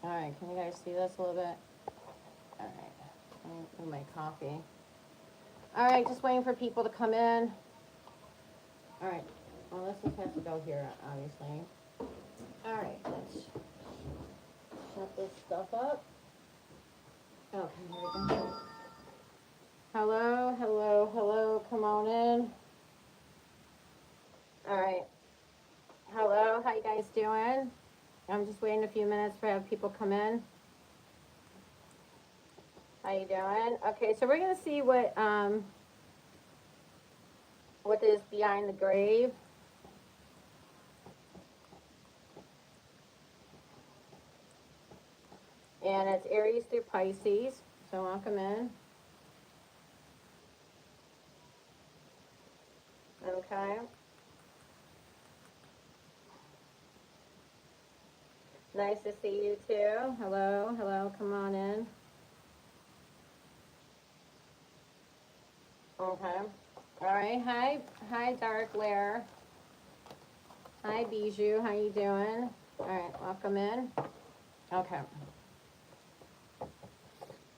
All right, can you guys see this a little bit? All right, let me do my coffee. All right, just waiting for people to come in. All right, well, this just has to go here, obviously. All right, let's shut this stuff up. Okay, here we go. Hello, hello, hello, come on in. All right, hello, how you guys doing? I'm just waiting a few minutes for have people come in. How you doing? Okay, so we're gonna see what is behind the grave. And it's Aries through Pisces. So welcome in. Okay. Nice to see you too. Hello, hello, come on in. Okay. All right. Hi, Dark Lair. Hi, Bijou. How you doing? All right. Welcome in. Okay. All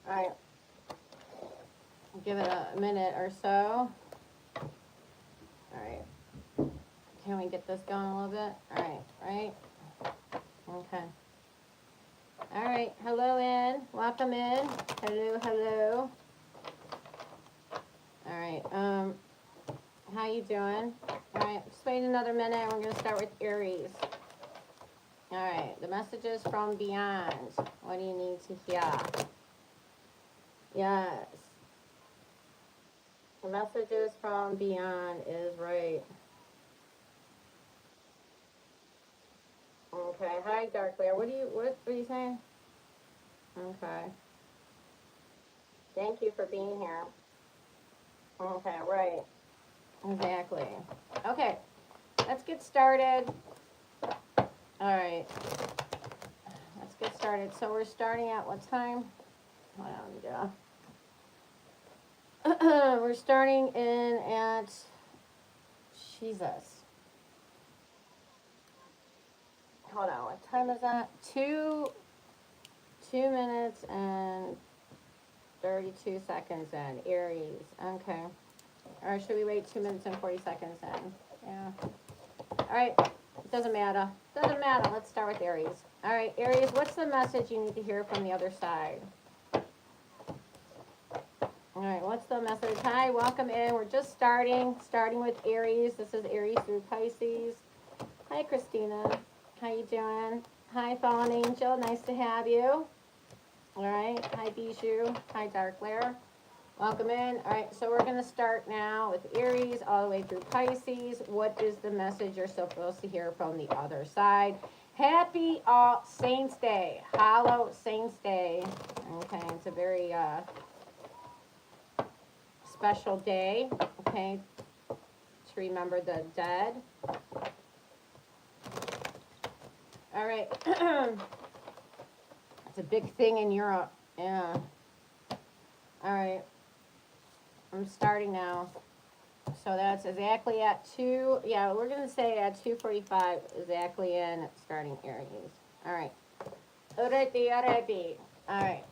right. Give it a minute or so. All right. Can we get this going a little bit? All right. Right. Okay. All right. Hello, in. Welcome in. Hello, hello. All right. How you doing? All right. Just wait another minute. We're gonna start with Aries. All right. The messages from beyond. What do you need to hear? Yes. The messages from beyond is right. Okay. Hi, Dark Lair. What are you saying? Okay. Thank you for being here. Okay, right. Exactly. Okay. Let's get started. All right. Let's get started. So we're starting at what time? Hold on, yeah. We're starting in at Jesus. Hold on. What time is that? 2 minutes and 32 seconds in. Aries. Okay. Or should we wait 2 minutes and 40 seconds in? Yeah. All right. It doesn't matter. Doesn't matter. Let's start with Aries. All right, Aries, what's the message you need to hear from the other side? All right, what's the message? Hi, welcome in. We're just starting with Aries. This is Aries through Pisces. Hi, Christina. How you doing? Hi, Fallen Angel. Nice to have you. All right. Hi, Bijou. Hi, Dark Lair. Welcome in. All right, so we're going to start now with Aries all the way through Pisces. What is the message you're supposed to hear from the other side? Happy All Saints Day. Hallow Saints Day. Okay, it's a very special day, okay, to remember the dead. All right. It's a big thing in Europe. Yeah. All right. I'm starting now. So that's exactly at 2, yeah, we're going to say at 2:45 exactly in starting Aries. All right. Alrighty, alrighty. All right.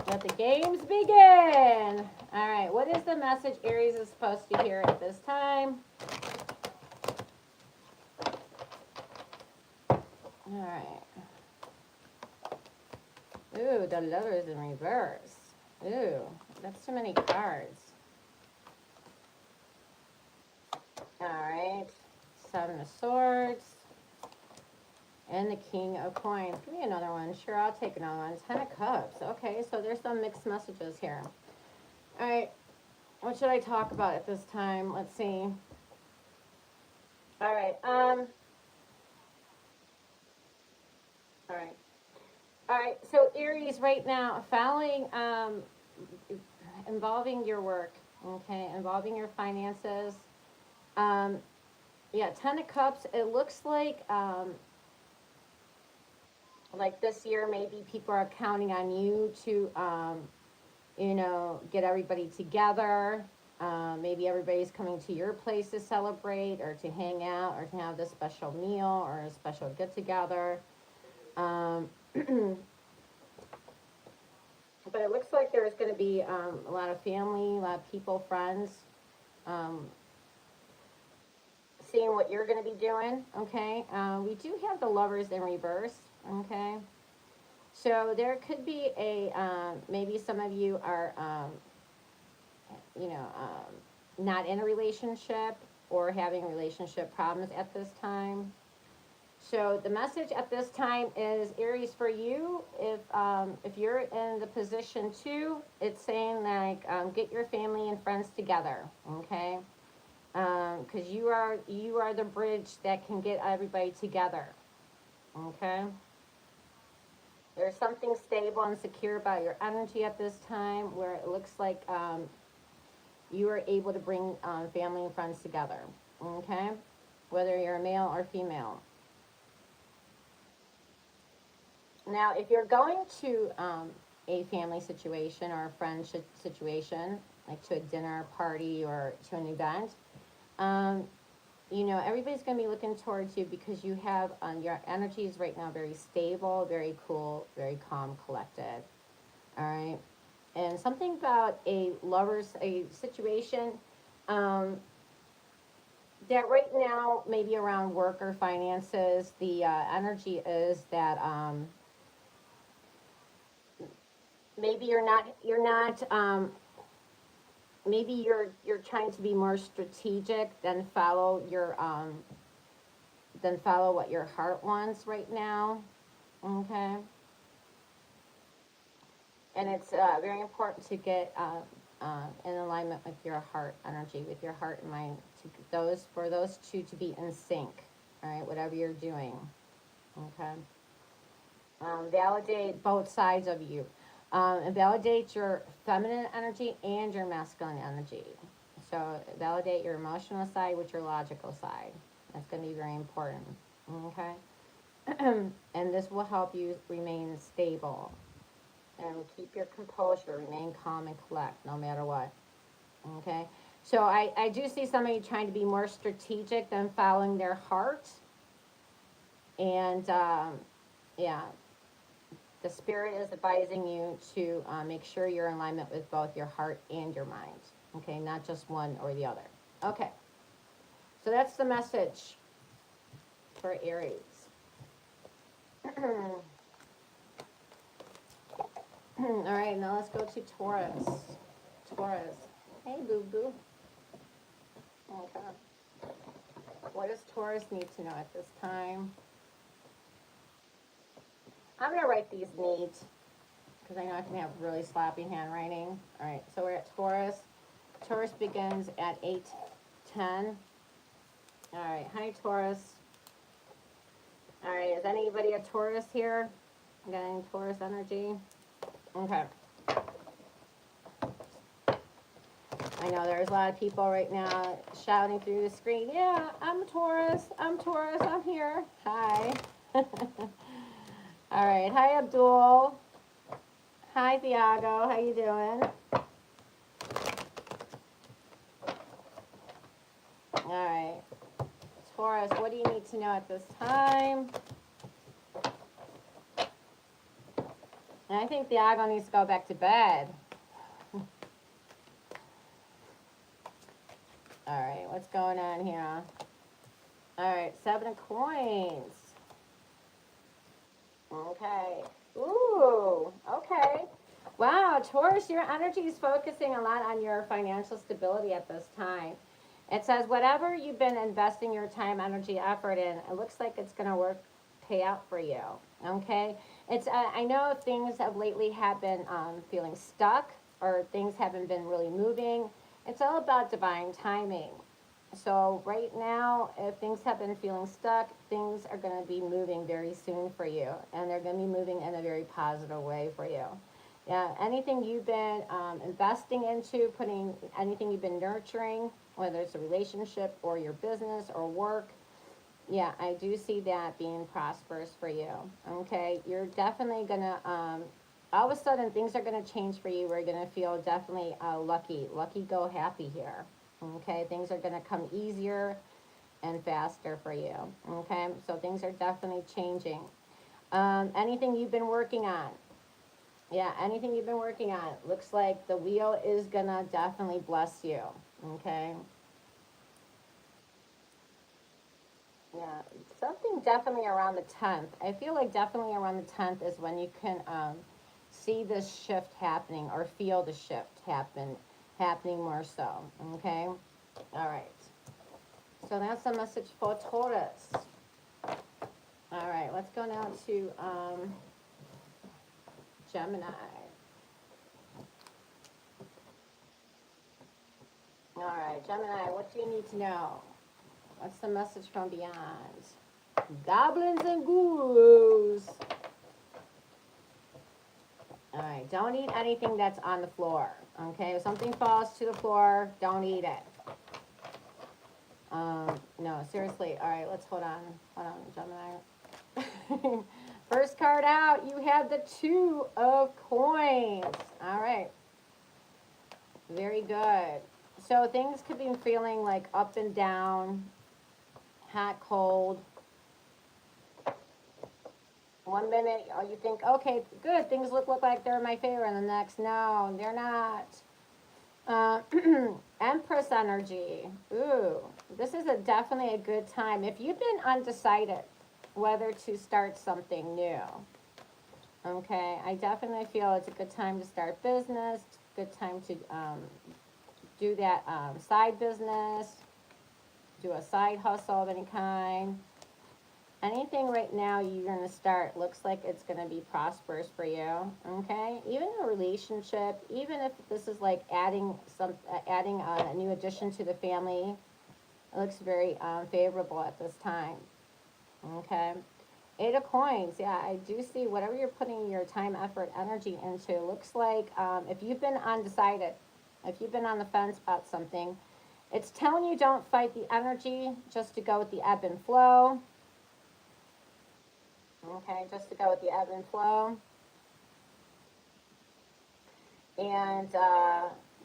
Let the games begin. All right. What is the message Aries is supposed to hear at this time? All right. Ooh, the Lovers in reverse. Ooh, that's too many cards. All right. 7 of Swords. And the King of Coins. Give me another one. Sure, I'll take another one. 10 of Cups. Okay, so there's some mixed messages here. All right. What should I talk about at this time? Let's see. All right. All right. All right. So Aries, right now, following, involving your work. Okay, involving your finances. Yeah, 10 of Cups. It looks like this year maybe people are counting on you to get everybody together. Maybe everybody's coming to your place to celebrate or to hang out or to have this special meal or a special get together. But it looks like there's going to be a lot of family, a lot of people, friends, um, seeing what you're going to be doing. Okay. We do have the lovers in reverse. Okay. So there could be a, maybe some of you are, you know, not in a relationship or having relationship problems at this time. So the message at this time is, Aries, for you, if you're in the position two, it's saying like, get your family and friends together, okay? Because you are the bridge that can get everybody together, okay? There's something stable and secure about your energy at this time, where it looks like you are able to bring family and friends together, okay? Whether you're a male or female. Now, if you're going to a family situation or a friendship situation, like to a dinner party or to an event, um, you know, everybody's going to be looking towards you because you have your energy is right now very stable, very cool, very calm, collected. All right. And something about a situation that right now, maybe around work or finances, the energy is that maybe maybe you're trying to be more strategic than follow what your heart wants right now. Okay. And it's very important to get in alignment with your heart energy, with your heart and mind, for those two to be in sync. All right, whatever you're doing. Okay. Validate both sides of you. And validate your feminine energy and your masculine energy. So validate your emotional side with your logical side. That's going to be very important. Okay. And this will help you remain stable and keep your composure, remain calm and collect no matter what. Okay. So I do see somebody trying to be more strategic than following their heart. And yeah, the spirit is advising you to make sure you're in alignment with both your heart and your mind. Okay, not just one or the other. Okay, so that's the message for Aries. All right, now let's go to Taurus. Taurus. Hey, boo-boo. Okay. What does Taurus need to know at this time? I'm going to write these neat because I know I can have really sloppy handwriting. All right, so we're at Taurus. Taurus begins at 8:10. All right, hi, Taurus. All right, is anybody a Taurus here? Got any Taurus energy? Okay. I know there's a lot of people right now shouting through the screen, yeah, I'm a Taurus, I'm Taurus, I'm here. Hi. All right, hi, Abdul. Hi, Thiago, how you doing? All right. Taurus, what do you need to know at this time? And I think Thiago needs to go back to bed. All right, what's going on here? All right, 7 of coins. Okay. Ooh, okay. Wow, Taurus, your energy is focusing a lot on your financial stability at this time. It says whatever you've been investing your time, energy, effort in, it looks like it's going to pay out for you. Okay. It's I know things have lately have been feeling stuck, or things haven't been really moving. It's all about divine timing. So right now, if things have been feeling stuck, things are going to be moving very soon for you, and they're going to be moving in a very positive way for you. Yeah, anything you've been investing into, anything you've been nurturing, whether it's a relationship or your business or work, yeah, I do see that being prosperous for you. Okay, you're definitely gonna, all of a sudden things are gonna change for you. We're gonna feel definitely lucky go happy here. Okay, things are gonna come easier and faster for you. Okay, so things are definitely changing. Anything you've been working on. Yeah, anything you've been working on. Looks like the wheel is going to definitely bless you. Okay. Yeah, something definitely around the 10th. I feel like definitely around the 10th is when you can see this shift happening or feel the shift happening more so. Okay? All right. So that's the message for Taurus. All right, let's go now to Gemini. All right, Gemini, what do you need to know? What's the message from beyond? Goblins and ghouls. All right, don't eat anything that's on the floor. Okay, if something falls to the floor, don't eat it. No, seriously. All right, let's hold on, Gemini. First card out, you have the 2 of coins. All right, very good. So things could be feeling like up and down, hot, cold. One minute, you think, okay, good, things look like they're in my favor, and the next, no, they're not. Empress energy. Ooh, this is definitely a good time. If you've been undecided whether to start something new, okay, I definitely feel it's a good time to start business, good time to do that side business, do a side hustle of any kind. Anything right now you're going to start looks like it's going to be prosperous for you, okay? Even a relationship, even if this is like adding a new addition to the family, it looks very favorable at this time, okay? 8 of coins, yeah, I do see whatever you're putting your time, effort, energy into. Looks like if you've been undecided, if you've been on the fence about something, it's telling you don't fight the energy, just to go with the ebb and flow. Okay, just to go with the ebb and flow. And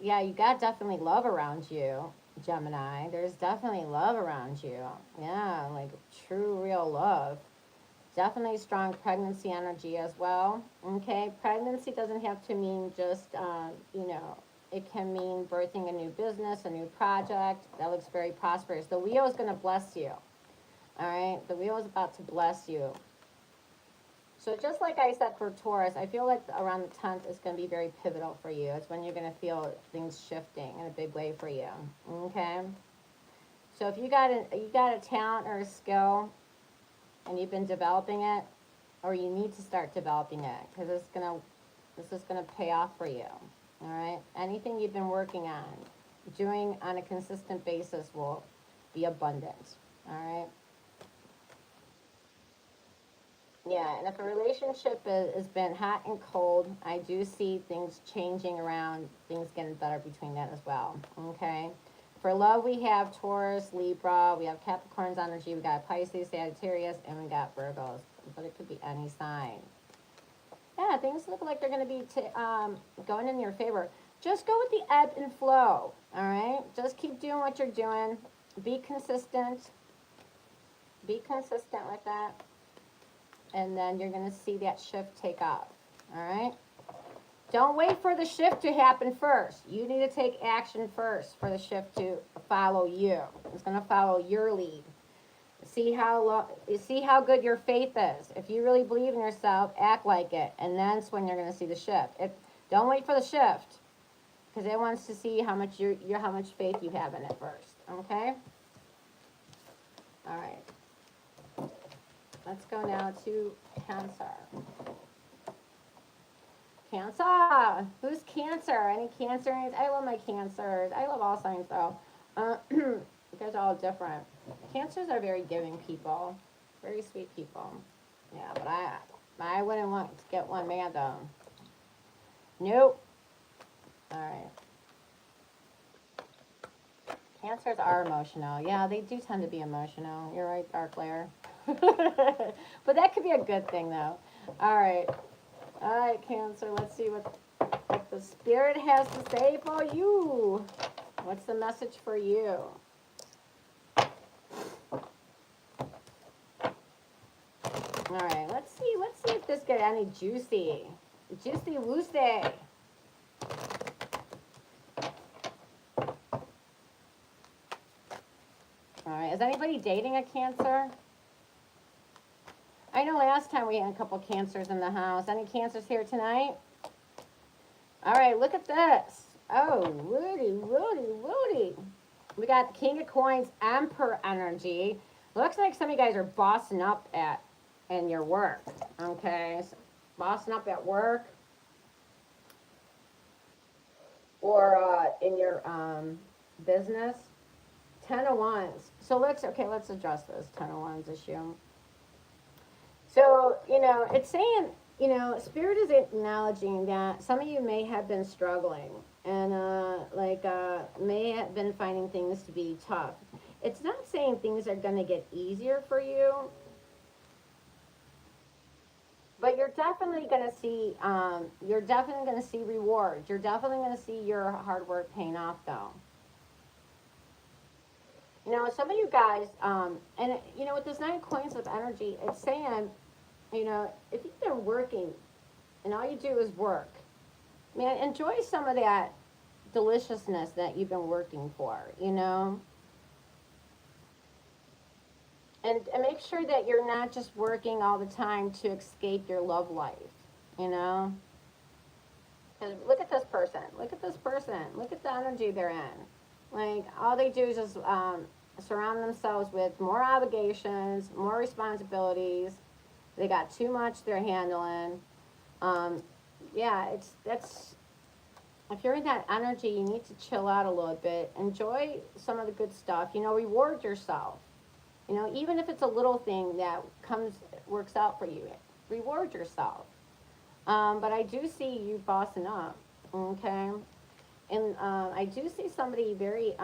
yeah, you got definitely love around you, Gemini. There's definitely love around you. Yeah, like true, real love. Definitely strong pregnancy energy as well. Okay, pregnancy doesn't have to mean just, it can mean birthing a new business, a new project. That looks very prosperous. The wheel is going to bless you. All right, the wheel is about to bless you. So just like I said for Taurus, I feel like around the 10th is going to be very pivotal for you. It's when you're going to feel things shifting in a big way for you. Okay? So if you got a talent or a skill and you've been developing it, or you need to start developing it, because this is going to pay off for you. All right? Anything you've been working on, doing on a consistent basis will be abundant. All right? Yeah, and if a relationship has been hot and cold, I do see things changing around, things getting better between that as well. Okay? For love, we have Taurus, Libra, we have Capricorn's energy, we got Pisces, Sagittarius, and we got Virgos. But it could be any sign. Yeah, things look like they're going to be going in your favor. Just go with the ebb and flow. All right? Just keep doing what you're doing. Be consistent. Be consistent with that. And then you're going to see that shift take off. All right? Don't wait for the shift to happen first. You need to take action first for the shift to follow you. It's going to follow your lead. See how good your faith is. If you really believe in yourself, act like it. And that's when you're going to see the shift. Don't wait for the shift, because it wants to see how much how much faith you have in it first. Okay? All right. Let's go now to Cancer. Cancer. Who's Cancer? Any Cancers? I love my Cancers. I love all signs though. You guys are all different. Cancers are very giving people, very sweet people. Yeah, but I wouldn't want to get one mad though. Nope. All right. Cancers are emotional. Yeah, they do tend to be emotional. You're right, Dark Lair. But that could be a good thing though. All right. All right, Cancer. Let's see what the Spirit has to say for you. What's the message for you? All right, let's see let's see if this get any juicy. Juicy woosey. All right, is anybody dating a Cancer? I know last time we had a couple Cancers in the house. Any Cancers here tonight? All right, look at this. Oh, Woody, Woody, Woody. We got King of Coins, Emperor energy. Looks like some of you guys are bossing up in your work. Okay, so bossing up at work or in your business. 10 of Wands. So let's address this 10 of Wands issue. So, it's saying, Spirit is acknowledging that some of you may have been struggling and, may have been finding things to be tough. It's not saying things are going to get easier for you, but you're definitely going to see, rewards. You're definitely going to see your hard work paying off, though. Some of you guys, with this 9 of Coins with energy, it's saying, if you've been working and all you do is work, man, enjoy some of that deliciousness that you've been working for, And make sure that you're not just working all the time to escape your love life, And look at this person. Look at this person. Look at the energy they're in. Like, all they do is just surround themselves with more obligations, more responsibilities. They got too much they're handling. If you're in that energy, you need to chill out a little bit. Enjoy some of the good stuff. Reward yourself. Even if it's a little thing that works out for you, reward yourself. But I do see you bossing up, okay? And I do see somebody very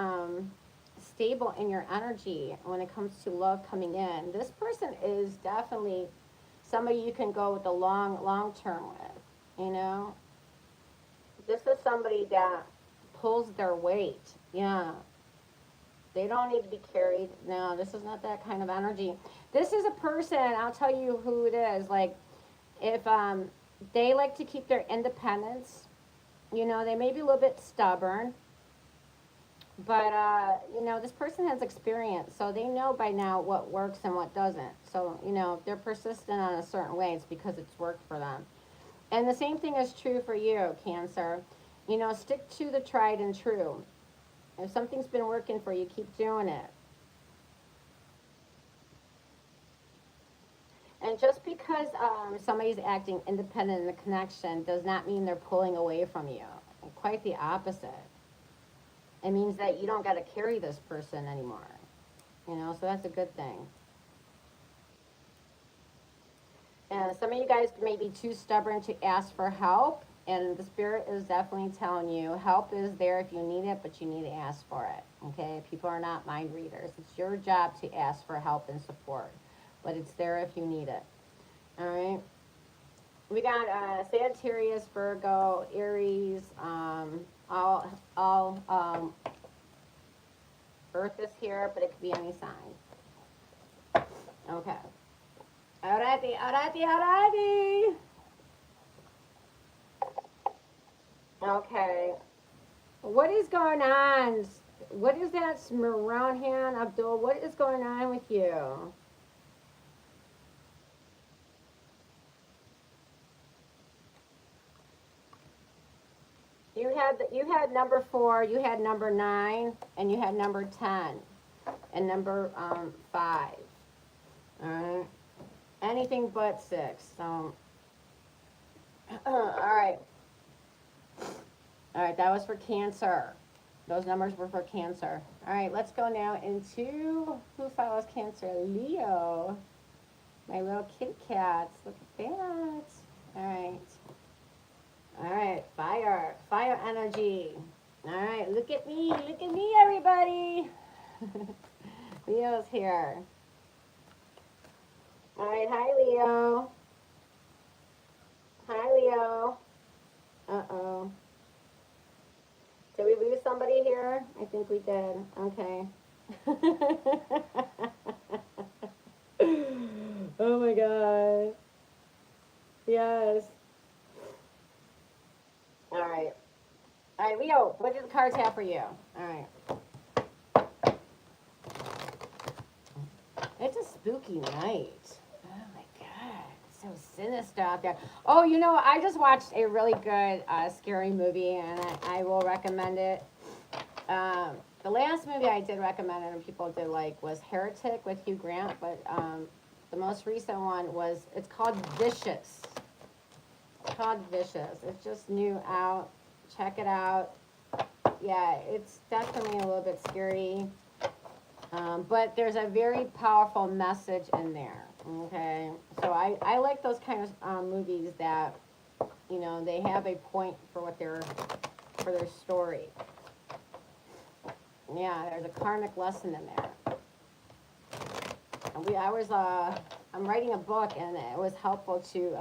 stable in your energy when it comes to love coming in. This person is definitely somebody you can go with the long term with, This is somebody that pulls their weight. Yeah. They don't need to be carried. No, this is not that kind of energy. This is a person, I'll tell you who it is. Like, if they like to keep their independence, they may be a little bit stubborn. But, this person has experience, so they know by now what works and what doesn't. So, if they're persistent on a certain way, it's because it's worked for them. And the same thing is true for you, Cancer. Stick to the tried and true. If something's been working for you, keep doing it. And just because somebody's acting independent in the connection does not mean they're pulling away from you. Quite the opposite. It means that you don't got to carry this person anymore. So that's a good thing. And some of you guys may be too stubborn to ask for help. And the Spirit is definitely telling you, help is there if you need it, but you need to ask for it, okay? People are not mind readers. It's your job to ask for help and support, but it's there if you need it, all right? We got Sagittarius, Virgo, Aries, all Earth is here, but it could be any sign. Okay. Alrighty. Okay. What is going on? What is that maroon hand, Abdul? What is going on with you? You had number 4, you had number 9, and you had number 10, and number 5. All right. Anything but 6. So, all right. All right, that was for Cancer. Those numbers were for Cancer. All right, let's go now into who follows Cancer? Leo. My little kitty cats. Look at that. All right, fire energy. All right, look at me, everybody. Leo's here. All right, hi, Leo. Hi, Leo. Uh-oh. Did we lose somebody here? I think we did. Okay. Oh my God. Yes. All right. All right, Leo, what do the cards have for you? All right. It's a spooky night. Oh my God. It's so sinister out there. Oh, you know, I just watched a really good scary movie and I will recommend it. The last movie I did recommend and people did like was Heretic with Hugh Grant, but the most recent one was, it's called Vicious. It's called Vicious. It's just new out. Check it out. Yeah, it's definitely a little bit scary. But there's a very powerful message in there. Okay, so I like those kind of movies that, you know, they have a point for what they're, for their story. Yeah, there's a karmic lesson in there. I'm writing a book, and it was helpful to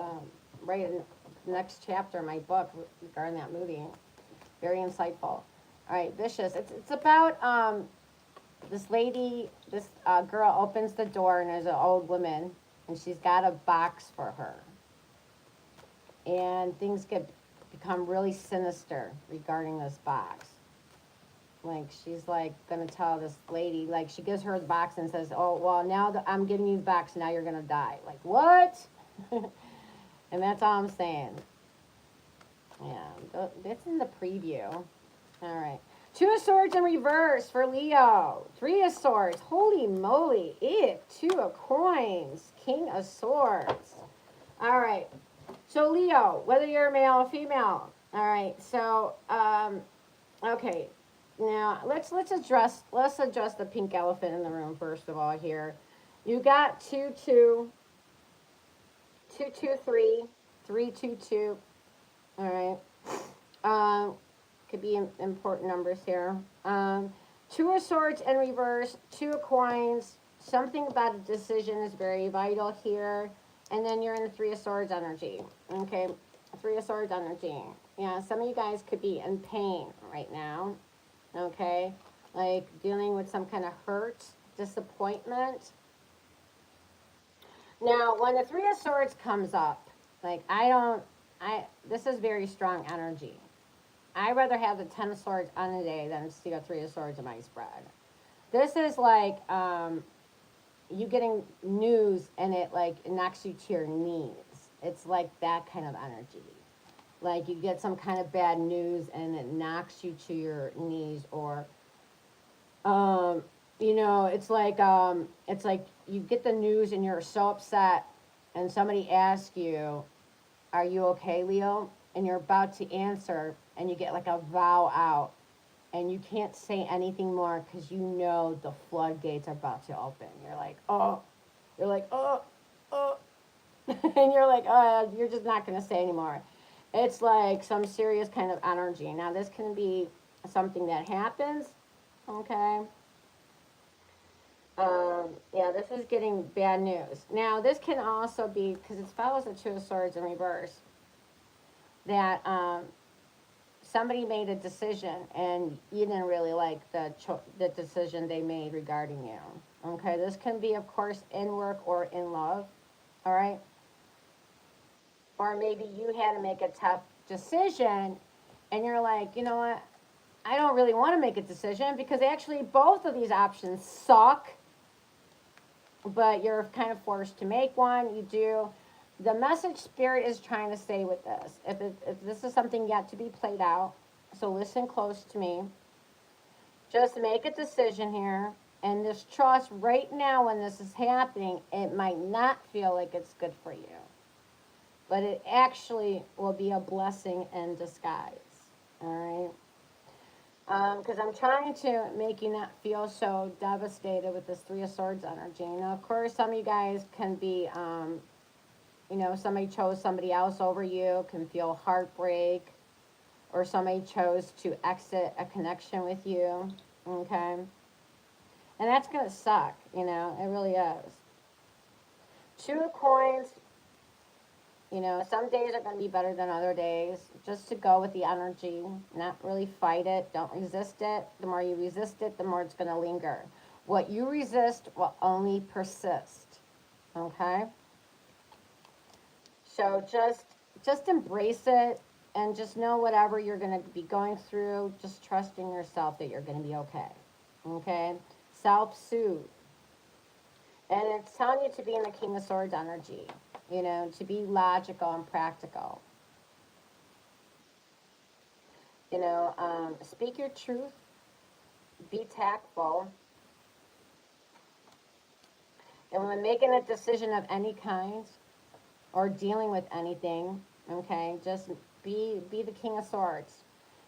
write the next chapter of my book regarding that movie. Very insightful. All right, Vicious. It's about this lady, this girl opens the door, and there's an old woman, and she's got a box for her. And things become really sinister regarding this box. Like, she's like gonna tell this lady, like, she gives her the box and says, oh, well, now that I'm giving you the box, now you're gonna die. Like, what? And that's all I'm saying. Yeah, that's in the preview. All right. 2 of Swords in reverse for Leo. 3 of Swords. Holy moly. 2 of Coins. King of Swords. All right. So Leo, whether you're male or female. All right. So, okay. Now let's address the pink elephant in the room first of all here. You got 2 2, 2 2 3, 3 2 2. All right. Could be important numbers here. 2 of Swords in reverse, 2 of Coins. Something about a decision is very vital here. And then you're in the 3 of Swords energy. Okay, 3 of Swords energy. Yeah, some of you guys could be in pain right now. Okay, like dealing with some kind of hurt, disappointment. Now, when the 3 of Swords comes up, like this is very strong energy. I'd rather have the 10 of Swords on a day than see a 3 of Swords in my spread. This is like you getting news and it knocks you to your knees. It's like that kind of energy. Like you get some kind of bad news and it knocks you to your knees, or you know, it's like you get the news and you're so upset and somebody asks you, are you okay, Leo? And you're about to answer and you get like a vow out and you can't say anything more because you know the floodgates are about to open. You're like, oh, and you're like, oh, you're just not going to say anymore. It's like some serious kind of energy. Now, this can be something that happens, okay? Yeah, this is getting bad news. Now, this can also be, because it follows the 2 of Swords in reverse, that somebody made a decision and you didn't really like the decision they made regarding you. Okay, this can be, of course, in work or in love, all right? Or maybe you had to make a tough decision and you're like, you know what? I don't really want to make a decision because actually both of these options suck, but you're kind of forced to make one. You do. The message Spirit is trying to say with this, if this is something yet to be played out, so listen close to me. Just make a decision here, and just trust right now when this is happening, it might not feel like it's good for you, but it actually will be a blessing in disguise, all right? Because I'm trying to make you not feel so devastated with this 3 of Swords energy. Now, of course, some of you guys can be, you know, somebody chose somebody else over you, can feel heartbreak, or somebody chose to exit a connection with you, okay? And that's going to suck, you know, it really is. 2 of Coins, you know, some days are going to be better than other days. Just to go with the energy, not really fight it, don't resist it. The more you resist it, the more it's going to linger. What you resist will only persist, okay? So just embrace it and just know whatever you're going to be going through, just trust in yourself that you're going to be okay. Okay? Self-soothe. And it's telling you to be in the King of Swords energy, you know, to be logical and practical. You know, speak your truth, be tactful. And when making a decision of any kind or dealing with anything, okay, just be the King of Swords.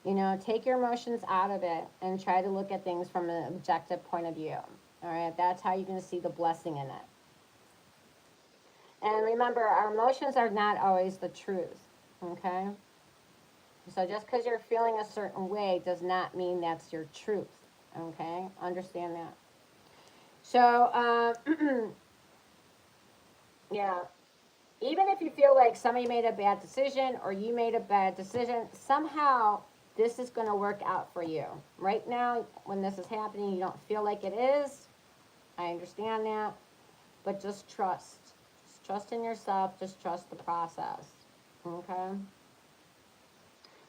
You know, take your emotions out of it and try to look at things from an objective point of view. All right, that's how you're going to see the blessing in it. And remember, our emotions are not always the truth, okay? So just because you're feeling a certain way does not mean that's your truth, okay? Understand that. So, yeah, even if you feel like somebody made a bad decision or you made a bad decision, somehow this is going to work out for you. Right now, when this is happening, you don't feel like it is. I understand that. But just trust. Just trust in yourself. Just trust the process. Okay?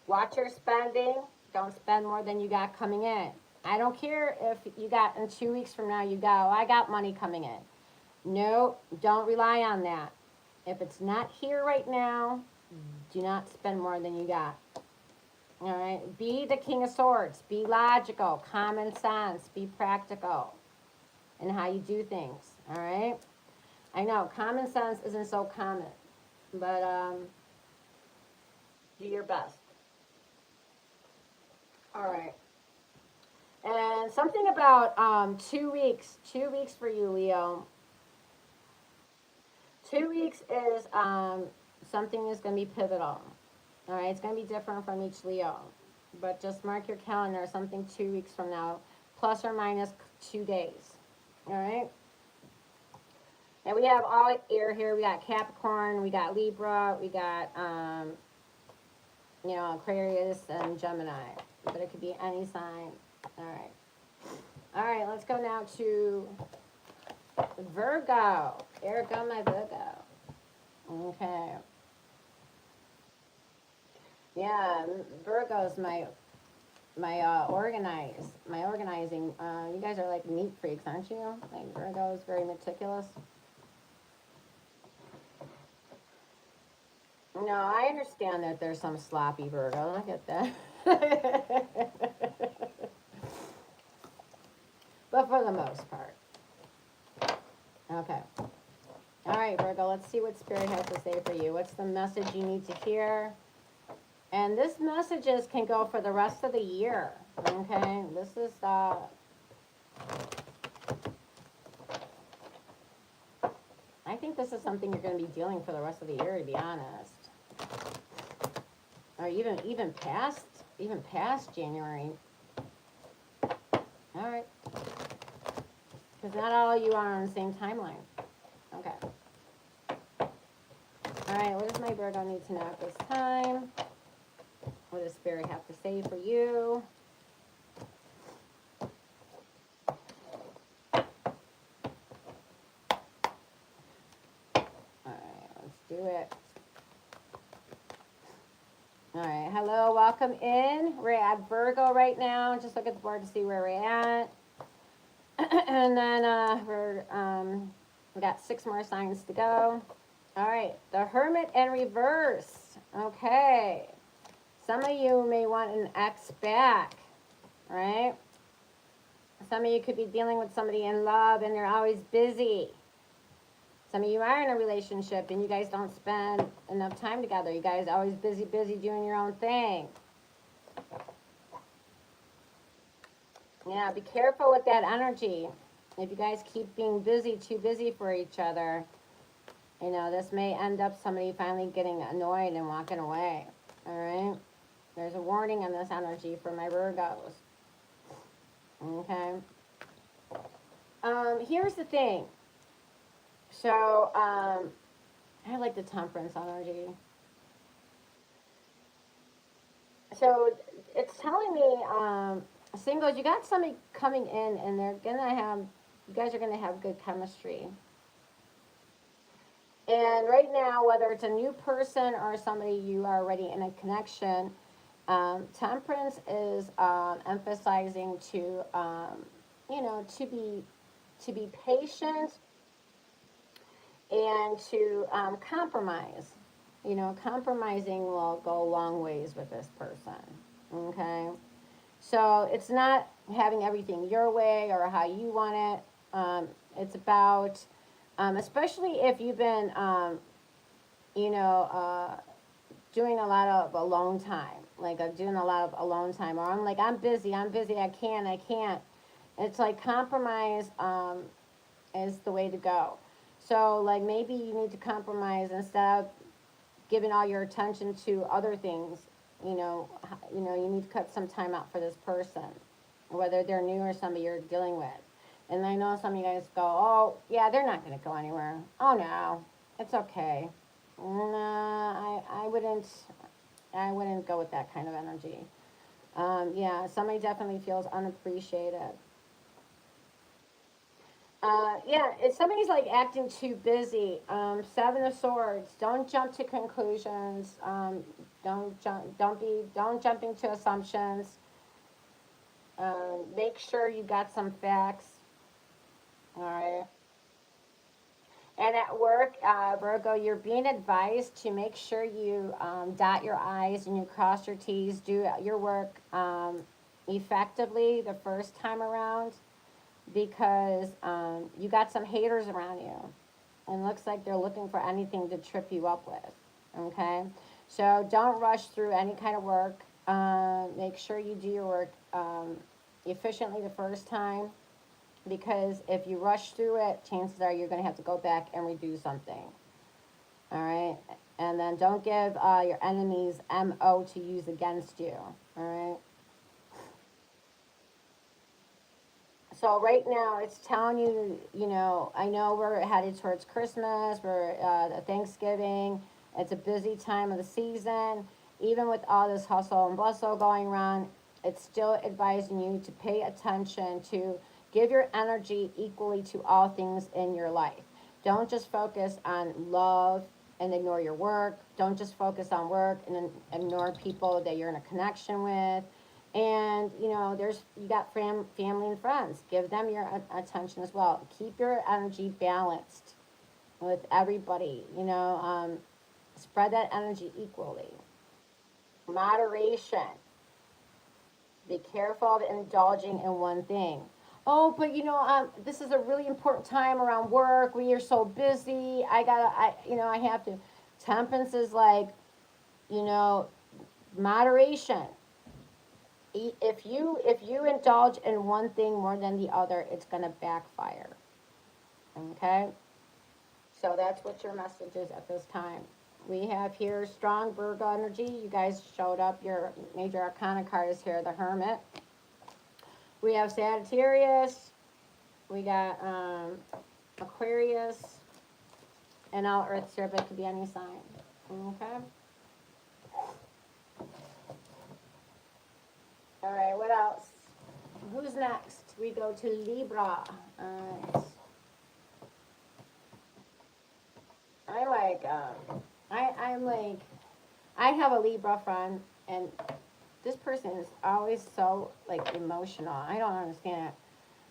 Watch your spending. Don't spend more than you got coming in. I don't care if you got in 2 weeks from now you go, I got money coming in. No, don't rely on that. If it's not here right now, do not spend more than you got. All right? Be the King of Swords. Be logical, common sense, be practical in how you do things. All right? I know common sense isn't so common, but do your best. All right. And something about 2 weeks for you, Leo. 2 weeks is something is going to be pivotal. All right, it's going to be different from each Leo, but just mark your calendar. Something 2 weeks from now, plus or minus 2 days. All right. And we have all air here. We got Capricorn, we got Libra, we got you know, Aquarius and Gemini, but it could be any sign. All right. All right, let's go now to Virgo. Here go my Virgo. Okay. Yeah, Virgo's my organizing. You guys are like neat freaks, aren't you? Like Virgo is very meticulous. No, I understand that there's some sloppy Virgo. I get that. But for the most part. Okay. All right, Virgo, let's see what Spirit has to say for you. What's the message you need to hear? And this messages can go for the rest of the year. Okay? This is I think this is something you're going to be dealing for the rest of the year, to be honest. Or even past January. All right. Because not all of you are on the same timeline. Okay. All right, what does my Virgo need to know at this time? What does Spirit have to say for you? All right, let's do it. All right, hello, welcome in. We're at Virgo right now. Just look at the board to see where we're at. And then we got 6 more signs to go. All right, the Hermit in reverse. Okay. Some of you may want an ex back, right? Some of you could be dealing with somebody in love and they're always busy. Some of you are in a relationship and you guys don't spend enough time together. You guys are always busy doing your own thing. Yeah, be careful with that energy. If you guys keep being busy, too busy for each other, you know, this may end up somebody finally getting annoyed and walking away. All right? There's a warning on this energy for my Virgos. Okay? Here's the thing. So, I like the Temperance energy. So, it's telling me, singles, you got somebody coming in and they're gonna have, you guys are gonna have good chemistry. And right now, whether it's a new person or somebody you are already in a connection, temperance is emphasizing to, you know, to be patient and to compromise. You know, compromising will go a long ways with this person. Okay, so it's not having everything your way or how you want it. It's about, especially if you've been, you know, doing a lot of alone time, like doing a lot of alone time, or I'm like, I'm busy, I can't. It's like compromise is the way to go. So like maybe you need to compromise instead of giving all your attention to other things. You know, you need to cut some time out for this person, whether they're new or somebody you're dealing with. And I know some of you guys go, oh yeah, they're not going to go anywhere. Oh no, it's okay. No, I wouldn't go with that kind of energy. Yeah, somebody definitely feels unappreciated. Yeah, if somebody's like acting too busy, Seven of Swords, don't jump to conclusions. Don't jump into assumptions. Make sure you got some facts. All right. And at work, Virgo, you're being advised to make sure you dot your I's and you cross your T's. Do your work effectively the first time around because you got some haters around you. And looks like they're looking for anything to trip you up with. Okay? So don't rush through any kind of work. Make sure you do your work efficiently the first time because if you rush through it, chances are you're going to have to go back and redo something. All right? And then don't give your enemies MO to use against you. All right? So right now it's telling you, you know, I know we're headed towards Christmas, we're Thanksgiving. It's a busy time of the season. Even with all this hustle and bustle going around, it's still advising you to pay attention to give your energy equally to all things in your life. Don't just focus on love and ignore your work. Don't just focus on work and ignore people that you're in a connection with. And you know, there's you got family and friends. Give them your attention as well. Keep your energy balanced with everybody. You know, spread that energy equally. Moderation. Be careful of indulging in one thing. Oh, but you know, this is a really important time around work. We are so busy. You know, I have to. Temperance is like, you know, moderation. If you indulge in one thing more than the other, it's gonna backfire. Okay, so that's what your message is at this time. We have here strong Virgo energy. You guys showed up. Your major arcana card is here, the Hermit. We have Sagittarius. We got Aquarius, and all Earth here, but it could be any sign. Okay. All right. What else? Who's next? We go to Libra. I like. I'm like. I have a Libra friend, and this person is always so like emotional. I don't understand it.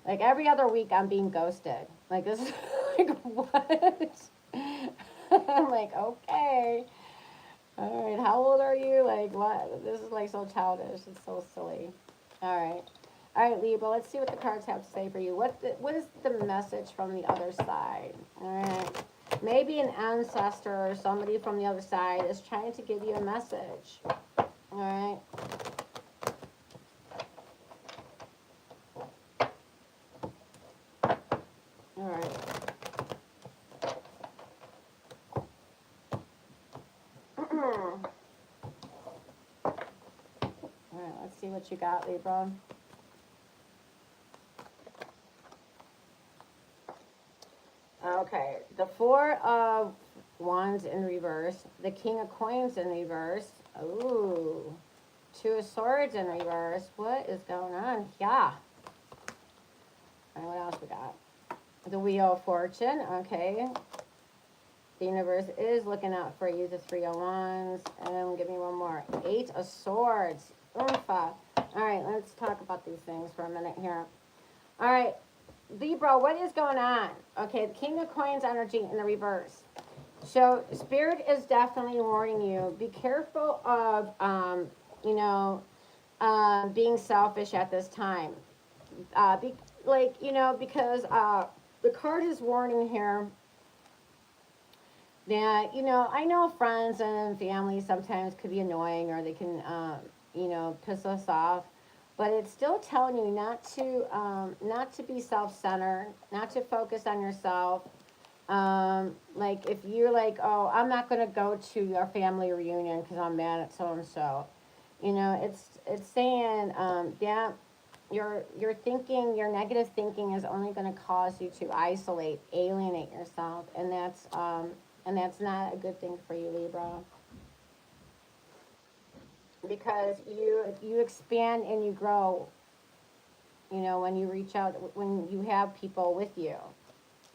Like every other week, I'm being ghosted. Like this is like what? I'm like okay. All right. How old are you? Like what? This is like so childish. It's so silly. All right. All right, Libra, let's see what the cards have to say for you. What is the message from the other side? All right. Maybe an ancestor or somebody from the other side is trying to give you a message. All right. All right. All right, let's see what you got, Libra. Okay, the Four of Wands in reverse, the King of Coins in reverse. Ooh, Two of Swords in reverse. What is going on? Yeah. All right, what else we got? The Wheel of Fortune. Okay. The universe is looking out for you, the Three of Wands. And give me one more. Eight of Swords. Oofa. All right, let's talk about these things for a minute here. All right, Libra, what is going on? Okay, the King of Coins energy in the reverse. So Spirit is definitely warning you. Be careful of, being selfish at this time. Because the card is warning here that, I know friends and family sometimes could be annoying or they can, piss us off. But it's still telling you not to be self-centered, not to focus on yourself. Like if you're like, oh, I'm not going to go to your family reunion because I'm mad at so-and-so. It's saying that your thinking, your negative thinking is only going to cause you to isolate, alienate yourself. And that's not a good thing for you, Libra. Because you expand and you grow, when you reach out, when you have people with you.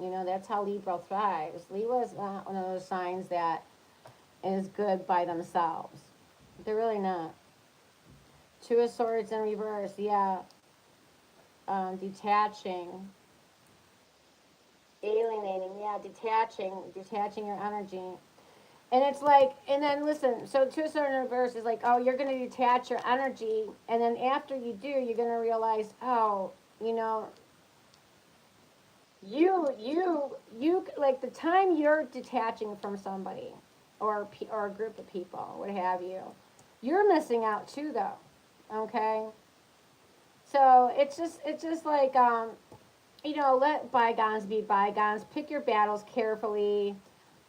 That's how Libra thrives. Libra is not one of those signs that is good by themselves. They're really not. Two of Swords in reverse, yeah. Detaching. Alienating, yeah, detaching your energy. And it's like, and then listen, so Two of Swords in reverse is like, oh, you're going to detach your energy. And then after you do, you're going to realize, oh, you know, you like the time you're detaching from somebody or a group of people, what have you, you're missing out too, though. Okay, so it's just like let bygones be bygones. Pick your battles carefully.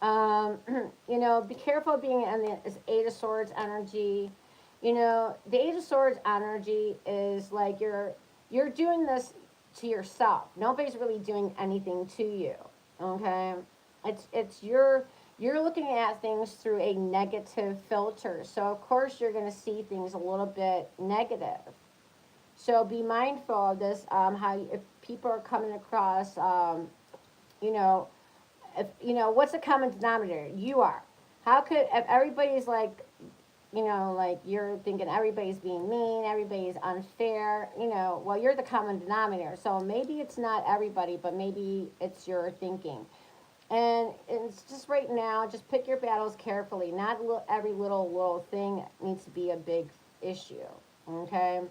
Be careful being in this Eight of Swords energy. The Eight of Swords energy is like you're doing this to yourself. Nobody's really doing anything to you. Okay? It's you're looking at things through a negative filter. So of course you're gonna see things a little bit negative. So be mindful of this, if people are coming across you know, what's the common denominator? You are. How could, if everybody's like, like you're thinking everybody's being mean, everybody's unfair, well, you're the common denominator. So maybe it's not everybody, but maybe it's your thinking. And it's just right now, just pick your battles carefully. Not every little thing needs to be a big issue, okay?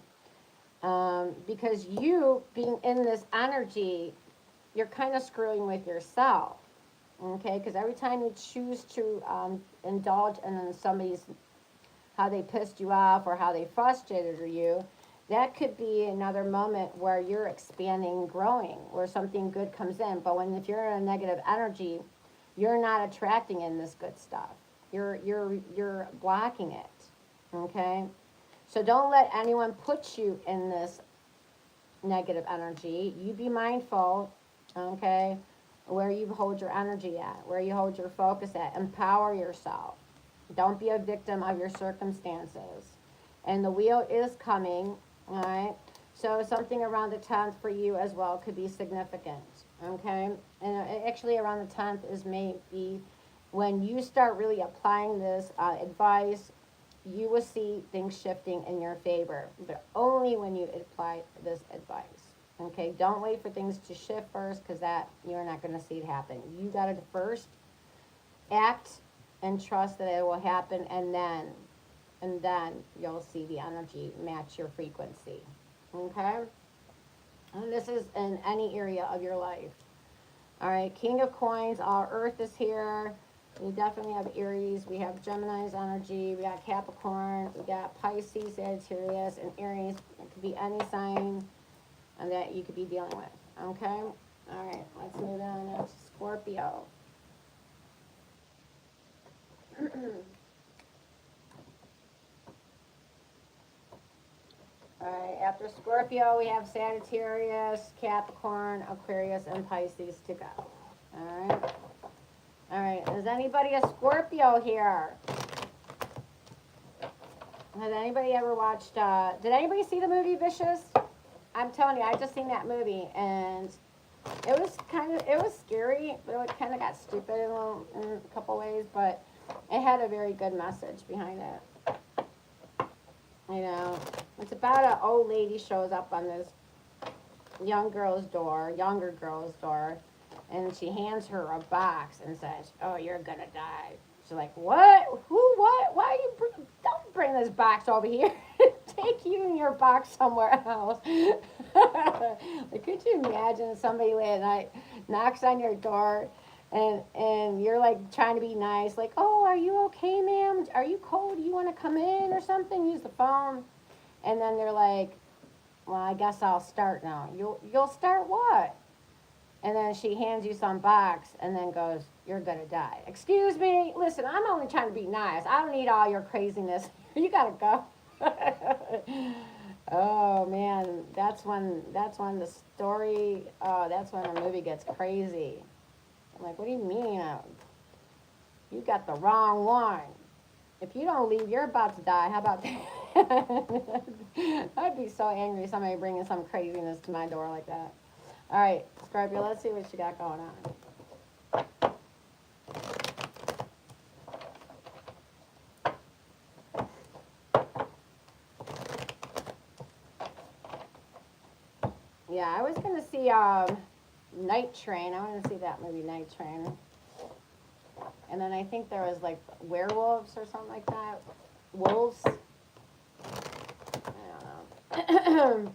Because you being in this energy, you're kind of screwing with yourself. Okay, because every time you choose to indulge in somebody's, how they pissed you off or how they frustrated you, that could be another moment where you're expanding, growing, where something good comes in. But if you're in a negative energy, you're not attracting in this good stuff. You're blocking it. Okay, so don't let anyone put you in this negative energy. You be mindful. Okay, where you hold your energy at, where you hold your focus at. Empower yourself. Don't be a victim of your circumstances. And the wheel is coming, all right? So something around the 10th for you as well could be significant, okay? And actually around the 10th is maybe when you start really applying this advice, you will see things shifting in your favor, but only when you apply this advice. Okay, don't wait for things to shift first, because that you're not going to see it happen. You got to first act and trust that it will happen, and then you'll see the energy match your frequency. Okay, and this is in any area of your life. All right, King of Coins, our Earth is here. We definitely have Aries. We have Gemini's energy. We got Capricorn. We got Pisces, Sagittarius, and Aries. It could be any sign and that you could be dealing with. Okay? All right, let's move on now to Scorpio. All right, after Scorpio, we have Sagittarius, Capricorn, Aquarius, and Pisces to go. All right? All right, is anybody a Scorpio here? Has anybody ever watched, did anybody see the movie Vicious? I'm telling you, I just seen that movie, and It was scary, but it kind of got stupid in a couple ways, but it had a very good message behind it. You know, it's about an old lady shows up on this younger girl's door, and she hands her a box and says, "Oh, you're gonna die." She's like, "What? Who? What? Why don't bring this box over here. Take you and your box somewhere else." Like, could you imagine somebody late at night knocks on your door and you're like trying to be nice, like, "Oh, are you okay, ma'am? Are you cold? Do you want to come in or something? Use the phone." And then they're like, "Well, I guess I'll start now." You'll start what? And then she hands you some box and then goes, "You're gonna die." Excuse me, listen, I'm only trying to be nice. I don't need all your craziness. You gotta go. Oh man, that's when the story. Oh, that's when the movie gets crazy. I'm like, what do you mean? You got the wrong one. If you don't leave, you're about to die. How about that? I'd be so angry if somebody bringing some craziness to my door like that. All right, Scorpio, let's see what you got going on. Yeah, I was going to see Night Train. I want to see that movie, Night Train. And then I think there was like werewolves or something like that. Wolves. I don't know.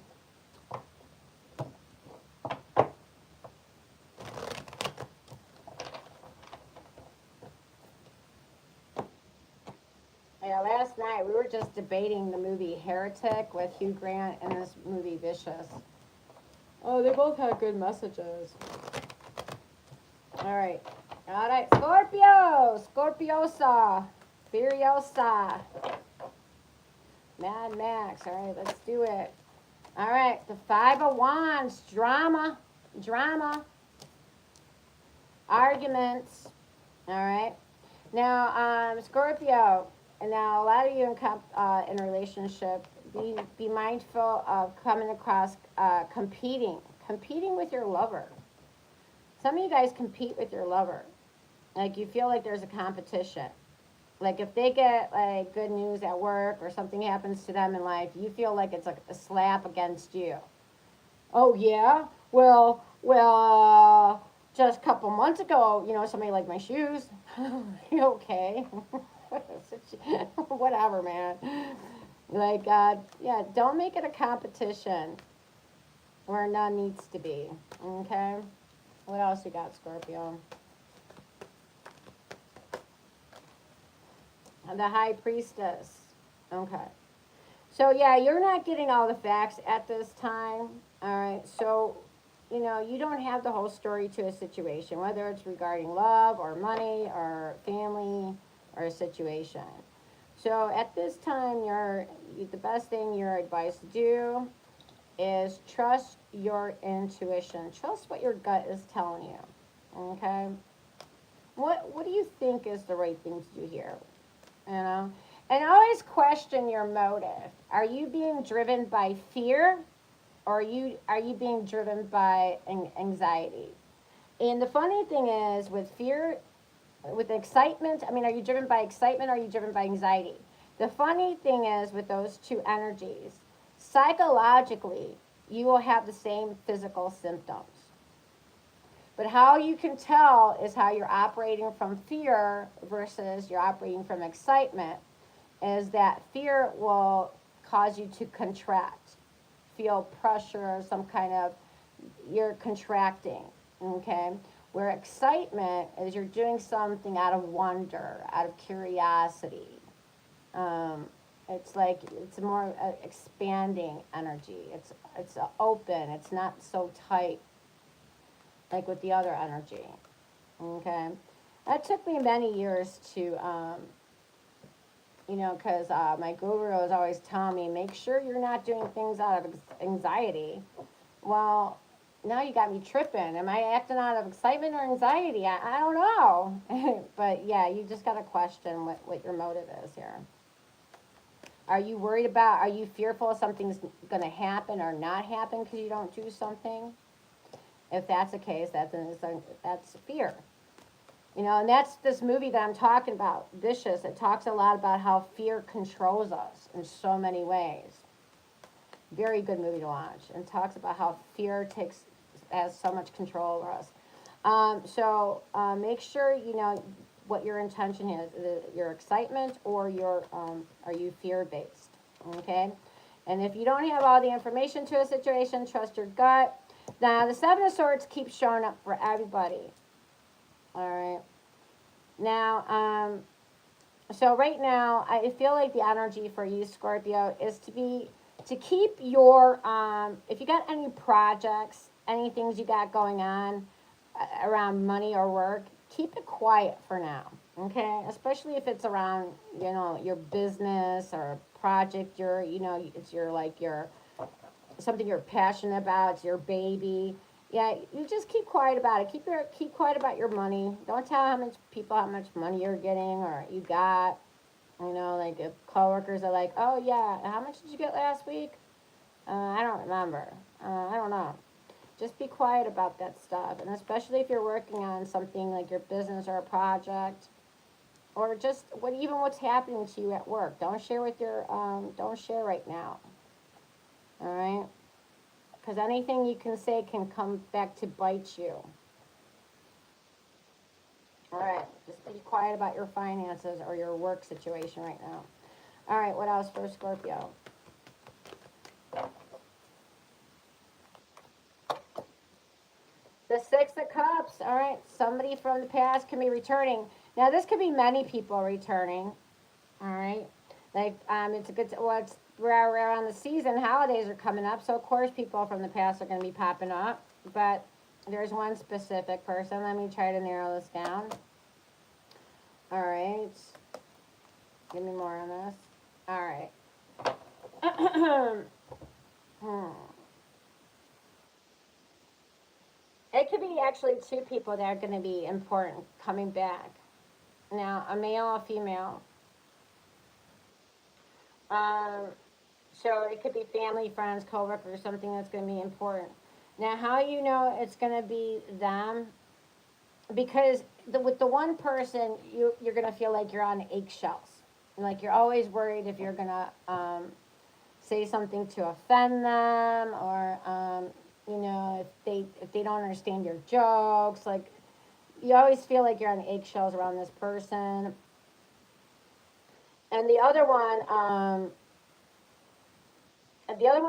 Yeah, last night we were just debating the movie Heretic with Hugh Grant and this movie Vicious. Oh, they both had good messages. All right. Scorpio! Scorpiosa! Furiosa! Mad Max. All right, let's do it. All right, the Five of Wands. Drama. Arguments. All right. Now, Scorpio, and now a lot of you in a relationship, be mindful of coming across competing with your lover. Some of you guys compete with your lover. Like, you feel like there's a competition. Like, if they get like good news at work or something happens to them in life, you feel like it's like a slap against you. Oh yeah, just a couple months ago, somebody liked my shoes. You okay? Whatever, man. Like, yeah, don't make it a competition where none needs to be. Okay. What else you got, Scorpio? The High Priestess. Okay. So, yeah, you're not getting all the facts at this time. All right. So, you don't have the whole story to a situation, whether it's regarding love or money or family or a situation. So, at this time, the best thing you're advised to do is trust your intuition. Trust what your gut is telling you. Okay? What do you think is the right thing to do here? And always question your motive. Are you being driven by fear, or are you being driven by anxiety? And the funny thing is, with fear, with excitement, are you driven by excitement, or are you driven by anxiety? The funny thing is, with those two energies, psychologically, you will have the same physical symptoms. But how you can tell is how you're operating from fear versus you're operating from excitement, is that fear will cause you to contract, feel pressure, some kind of, you're contracting, okay? Where excitement is you're doing something out of wonder, out of curiosity. It's like, it's a more expanding energy. It's open. It's not so tight like with the other energy. Okay, that took me many years to, because my guru was always telling me, make sure you're not doing things out of anxiety. Well, now you got me tripping. Am I acting out of excitement or anxiety? I don't know. But yeah, you just got to question what your motive is here. Are you fearful something's going to happen or not happen because you don't do something? If that's the case, that's fear. You know, and that's this movie that I'm talking about, Vicious. It talks a lot about how fear controls us in so many ways. Very good movie to watch, and talks about how fear has so much control over us. Make sure you know what your intention is. Your excitement, or your are you fear based? Okay, and if you don't have all the information to a situation, trust your gut. Now the Seven of Swords keeps showing up for everybody. All right. Now, so right now, I feel like the energy for you, Scorpio, is to keep your, if you got any projects, any things you got going on around money or work, keep it quiet for now, okay? Especially if it's around, you know, your business or project, it's something you're passionate about, it's your baby. Yeah, you just keep quiet about it. Keep quiet about your money. Don't tell how much money you're getting or you got. You know, like if coworkers are like, "Oh yeah, how much did you get last week?" I don't remember. I don't know. Just be quiet about that stuff, and especially if you're working on something like your business or a project, or just what's happening to you at work. Don't share right now. All right, because anything you can say can come back to bite you. All right, just be quiet about your finances or your work situation right now. All right, what else for Scorpio? The Six of Cups. All right, somebody from the past can be returning. Now, this could be many people returning. All right, like it's a good. Well, we're around the season. Holidays are coming up, so of course people from the past are going to be popping up. But there's one specific person. Let me try to narrow this down. All right, give me more on this. All right. It could be actually two people that are going to be important coming back. Now, a male, a female. Um, so it could be family, friends, coworkers, something that's going to be important. Now, how you know it's going to be them? Because with the one person, you're going to feel like you're on eggshells. Like you're always worried if you're going to say something to offend them, or if they don't understand your jokes. Like you always feel like you're on eggshells around this person. And the other one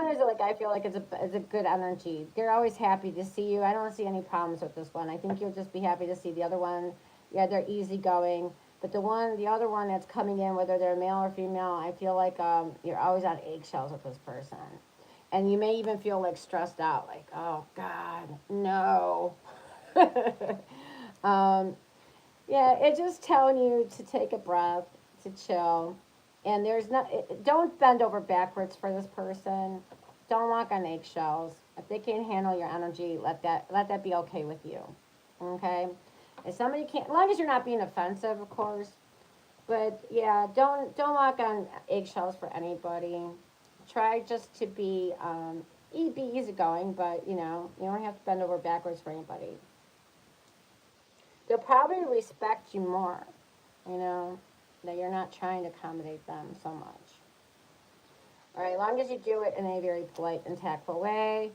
is like, I feel like it's a good energy. They're always happy to see you. I don't see any problems with this one. I think you'll just be happy to see the other one. Yeah, they're easygoing. But the other one that's coming in, whether they're male or female, I feel like you're always on eggshells with this person, and you may even feel like stressed out, like, oh God, no. um, yeah, it's just telling you to take a breath, to chill. And don't bend over backwards for this person. Don't walk on eggshells. If they can't handle your energy, let that be okay with you. Okay? If somebody can't, as long as you're not being offensive, of course. But yeah, don't walk on eggshells for anybody. Try just to be easygoing, but you don't have to bend over backwards for anybody. They'll probably respect you more, you know, that you're not trying to accommodate them so much. All right, as long as you do it in a very polite and tactful way.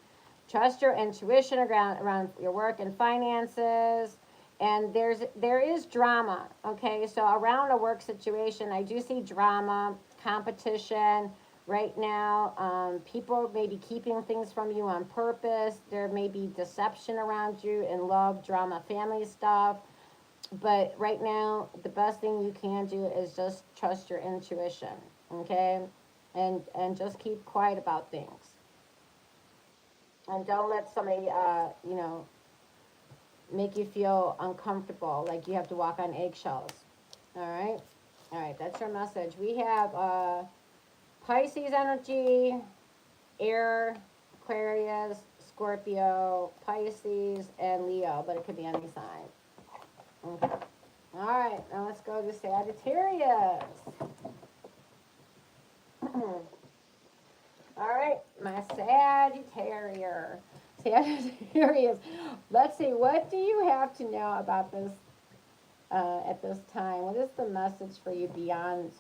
Trust your intuition around your work and finances. And there is drama, okay? So around a work situation, I do see drama, competition. Right now, people may be keeping things from you on purpose. There may be deception around you in love, drama, family stuff. But right now, the best thing you can do is just trust your intuition, okay? And just keep quiet about things. And don't let somebody, make you feel uncomfortable, like you have to walk on eggshells. All right? All right, that's your message. We have Pisces energy, air, Aquarius, Scorpio, Pisces, and Leo, but it could be any sign. Okay. All right, now let's go to Sagittarius. All right, my Sagittarius. Sagittarius. Let's see. What do you have to know about this at this time? What is the message for you beyond,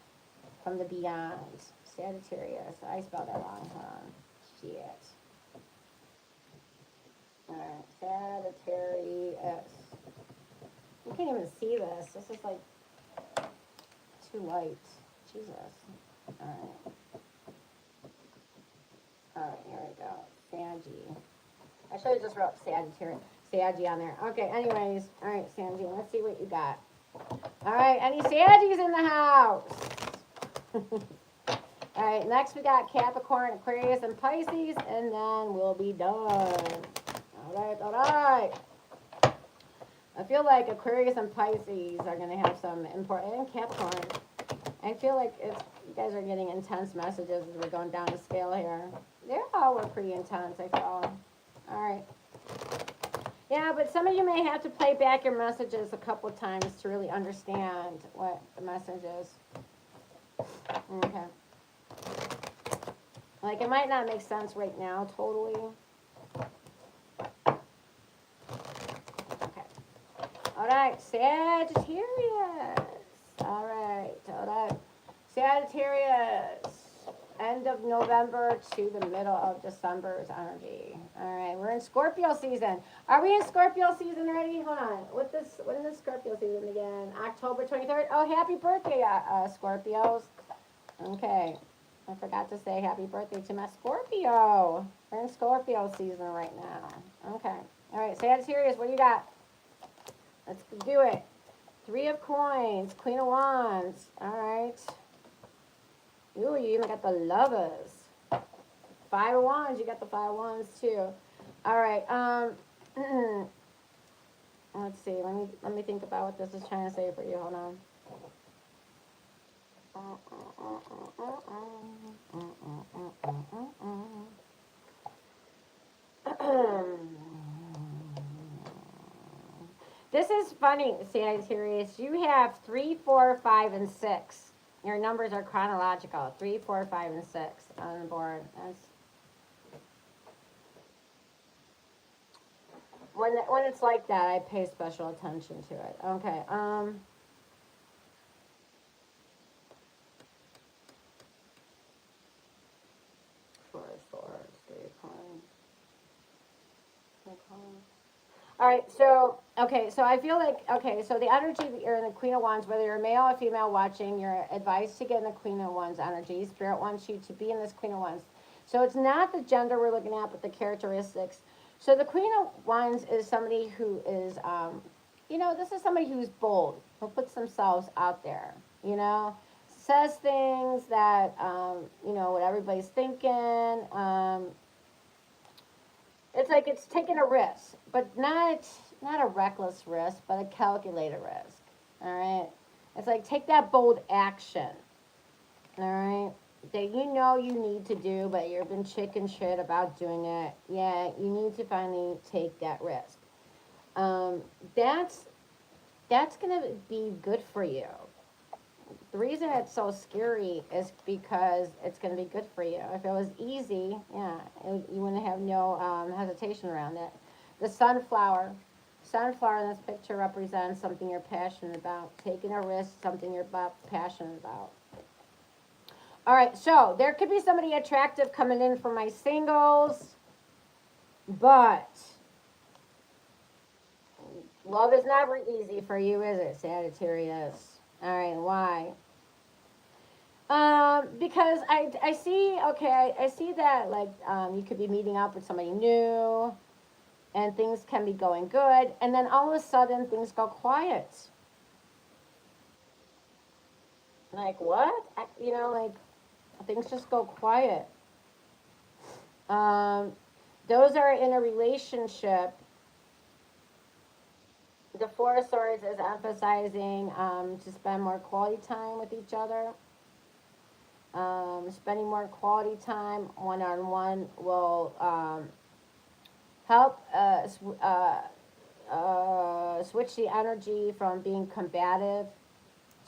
from the beyond? Sagittarius. I spelled that wrong. Hold on. Shit. All right. Sagittarius. You can't even see this. This is like too light. Jesus. All right. All right. Here we go. Saggy. I should have just wrote Sagittarius. Saggy on there. Okay. Anyways. All right, Saggy. Let's see what you got. All right. Any Saggies in the house? All right, next we got Capricorn, Aquarius, and Pisces, and then we'll be done. All right. I feel like Aquarius and Pisces are going to have some important, and Capricorn. I feel like you guys are getting intense messages as we're going down the scale here. They all were pretty intense, I felt. All right. Yeah, but some of you may have to play back your messages a couple of times to really understand what the message is. Okay. Like, it might not make sense right now, totally. Okay. All right, Sagittarius. All right. Sagittarius. End of November to the middle of December's energy. All right, we're in Scorpio season. Are we in Scorpio season already? Hold on. When is Scorpio season again? October 23rd? Oh, happy birthday, Scorpios. Okay. I forgot to say happy birthday to my Scorpio. We're in Scorpio season right now. Okay. All right, Sagittarius, what do you got? Let's do it. 3 of Coins, Queen of Wands. All right. Ooh, you even got the Lovers. 5 of Wands, you got the 5 of Wands too. All right. Let's see. Let me think about what this is trying to say for you. Hold on. This is funny, Sagittarius. You have 3, 4, 5, and 6. Your numbers are chronological. 3, 4, 5, and 6 on the board. When it's like that, I pay special attention to it. Okay. 4, 4, 3 coins. All right, so I feel like so the energy that you're in the Queen of Wands, whether you're male or female watching, you're advised to get in the Queen of Wands energy. Spirit wants you to be in this Queen of Wands. So it's not the gender we're looking at, but the characteristics. So the Queen of Wands is somebody who is, this is somebody who's bold, who puts themselves out there, says things that, what everybody's thinking. It's like it's taking a risk, but not a reckless risk, but a calculated risk. All right? It's like take that bold action. All right? That you need to do, but you've been chicken shit about doing it. Yeah, you need to finally take that risk. That's gonna be good for you. The reason it's so scary is because it's going to be good for you. If it was easy, you wouldn't have no hesitation around it. The sunflower in this picture represents something you're passionate about. Taking a risk, something you're passionate about. All right, so there could be somebody attractive coming in for my singles, but love is never easy for you, is it, Sagittarius? All right, why? Because I see, I see that, like, you could be meeting up with somebody new, and things can be going good, and then all of a sudden, things go quiet. Like, what? Things just go quiet. Those are in a relationship. The Four of Swords is emphasizing to spend more quality time with each other. Spending more quality time one-on-one will help switch the energy from being combative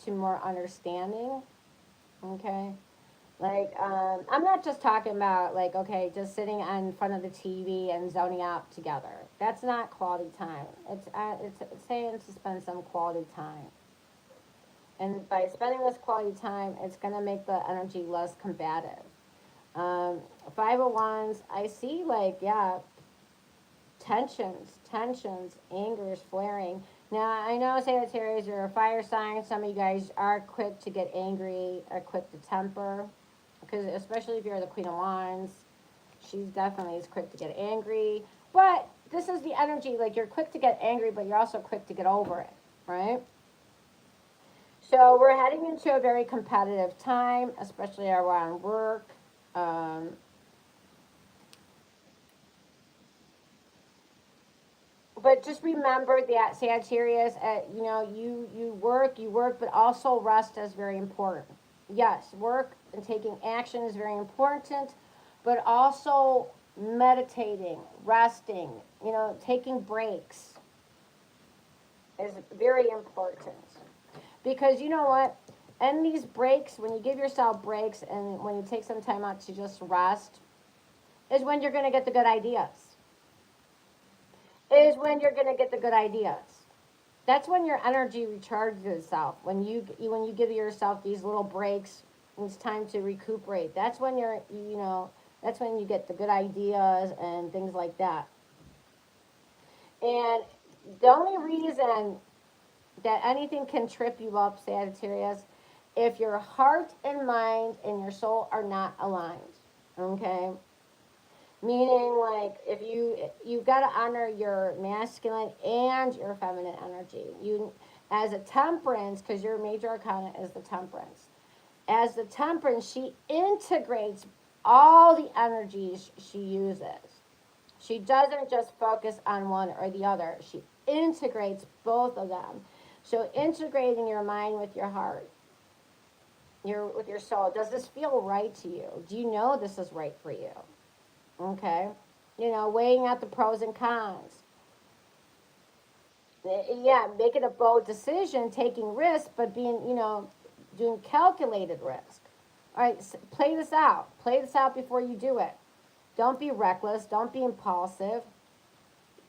to more understanding. Okay. Like, I'm not just talking about like, okay, just sitting in front of the TV and zoning out together. That's not quality time. It's saying to spend some quality time. And by spending this quality time, it's gonna make the energy less combative. Um, 501s, I see like, yeah, tensions, angers, flaring. Now, I know Sagittarius, you're a fire sign. Some of you guys are quick to get angry, are quick to temper. Because especially if you're the Queen of Wands, she's definitely is quick to get angry. But this is the energy, like you're quick to get angry, but you're also quick to get over it, right? So we're heading into a very competitive time, especially around work. Um, but just remember that Sagittarius, you work, but also rest is very important. Yes, work and taking action is very important, but also meditating, resting, taking breaks is very important. Because you know what? And these breaks, when you give yourself breaks and when you take some time out to just rest, is when you're going to get the good ideas. Is when you're going to get the good ideas. That's when your energy recharges itself. When you give yourself these little breaks, it's time to recuperate. That's when that's when you get the good ideas and things like that. And the only reason that anything can trip you up, Sagittarius, if your heart and mind and your soul are not aligned. Okay? Meaning, like, if you've got to honor your masculine and your feminine energy. You, as a temperance, because your major arcana is the temperance. As the temperance, she integrates all the energies she uses. She doesn't just focus on one or the other. She integrates both of them. So integrating your mind with your heart, with your soul. Does this feel right to you? Do you know this is right for you? Okay. Weighing out the pros and cons. Yeah, making a bold decision, taking risks, but doing calculated risk. All right, play this out. Play this out before you do it. Don't be reckless. Don't be impulsive.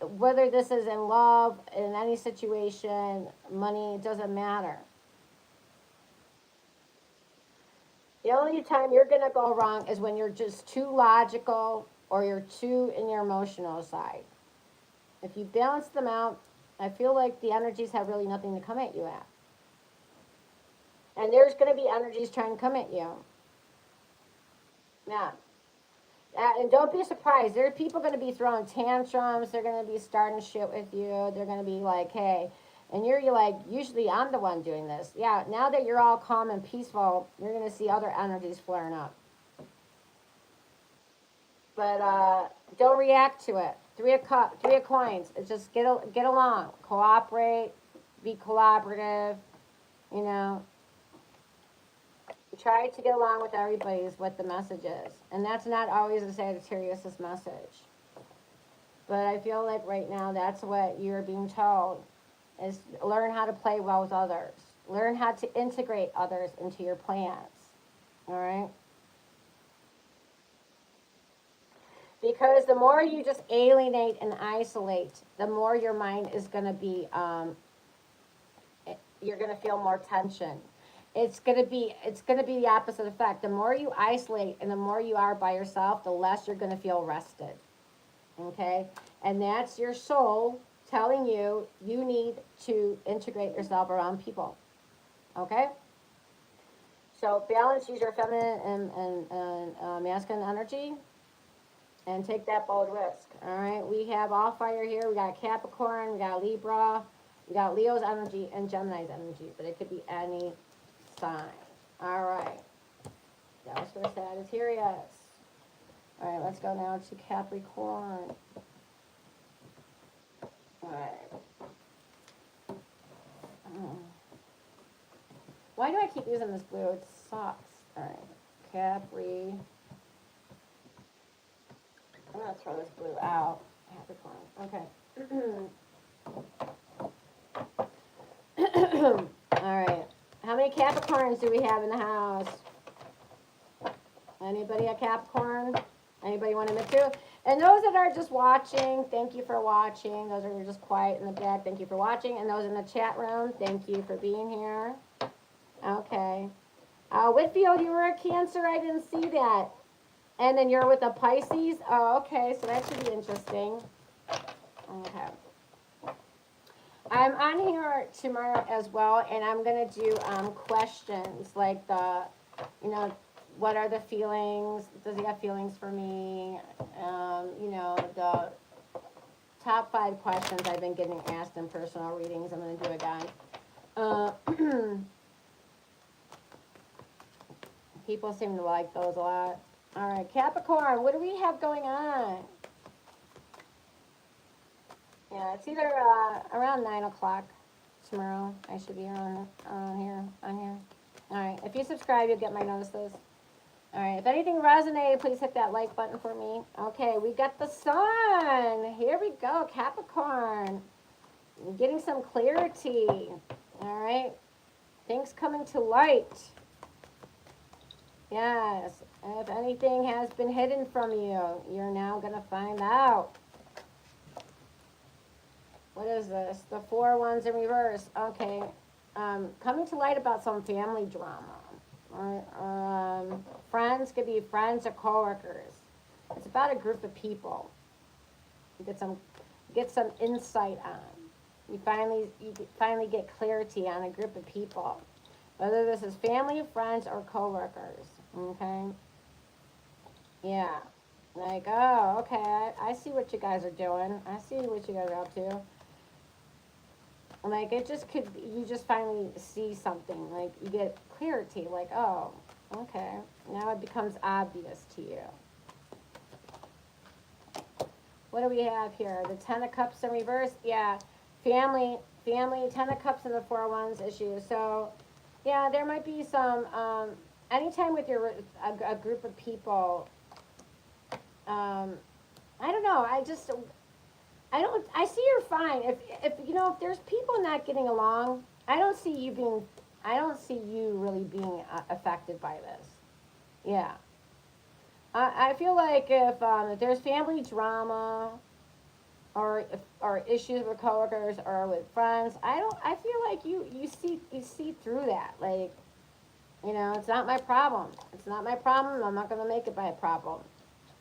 Whether this is in love, in any situation, money, it doesn't matter. The only time you're going to go wrong is when you're just too logical or you're too in your emotional side. If you balance them out, I feel like the energies have really nothing to come at you at. And there's going to be energies trying to come at you. Yeah. And don't be surprised. There are people going to be throwing tantrums. They're going to be starting shit with you. They're going to be like, hey. And you're like, usually I'm the one doing this. Yeah, now that you're all calm and peaceful, you're going to see other energies flaring up. But don't react to it. Three of coins. It's just get along, cooperate, be collaborative. You know, try to get along with everybody is what the message is, and that's not always a Sagittarius's message. But I feel like right now that's what you're being told: is learn how to play well with others, learn how to integrate others into your plans. All right. Because the more you just alienate and isolate, the more your mind is going to be, you're going to feel more tension. It's going to be the opposite effect. The more you isolate and the more you are by yourself, the less you're going to feel rested. Okay? And that's your soul telling you you need to integrate yourself around people. Okay? So balance, use your feminine and masculine energy and take that bold risk. All right, we have all fire here. We got Capricorn, we got Libra, we got Leo's energy and Gemini's energy, but it could be any sign. All right, that was for Sagittarius. All right, let's go now to Capricorn. All right. Why do I keep using this blue? It sucks. All right, Capri. I'm going to throw this blue out. Capricorn. Okay. All right. How many Capricorns do we have in the house? Anybody a Capricorn? Anybody want to admit to? And those that are just watching, thank you for watching. Those are just quiet in the back, thank you for watching. And those in the chat room, thank you for being here. Okay. Whitfield, you were a Cancer. I didn't see that. And then you're with a Pisces. Oh, okay. So that should be interesting. Okay. I'm on here tomorrow as well, and I'm going to do questions like the, you know, what are the feelings? Does he have feelings for me? You know, the top 5 questions I've been getting asked in personal readings. I'm going to do again. People seem to like those a lot. All right, Capricorn, what do we have going on? Yeah, it's either around 9 o'clock tomorrow. I should be on here. All right, if you subscribe, you'll get my notices. All right, if anything resonated, please hit that like button for me. Okay, we got the sun. Here we go, Capricorn. Getting some clarity. All right, things coming to light. Yes, and if anything has been hidden from you, you're now going to find out. What is this? The 4 wands in reverse. Okay, coming to light about some family drama. Friends, could be friends or coworkers. It's about a group of people. You get some insight on. You finally get clarity on a group of people. Whether this is family, friends, or coworkers. Okay? Yeah. Like, oh, okay, I see what you guys are doing. I see what you guys are up to. Like, it just could, you just finally see something. Like, you get clarity. Like, oh, okay. Now it becomes obvious to you. What do we have here? The 10 of Cups in reverse. Yeah. Family, 10 of Cups and the 4 wands issue. So, yeah, there might be some, anytime with a group of people, I don't know, I see you're fine. If you know, if there's people not getting along, I don't see you really being affected by this. Yeah. I feel like if there's family drama or issues with coworkers or with friends, I feel like you see through that. Like, you know, it's not my problem. It's not my problem. I'm not going to make it my problem.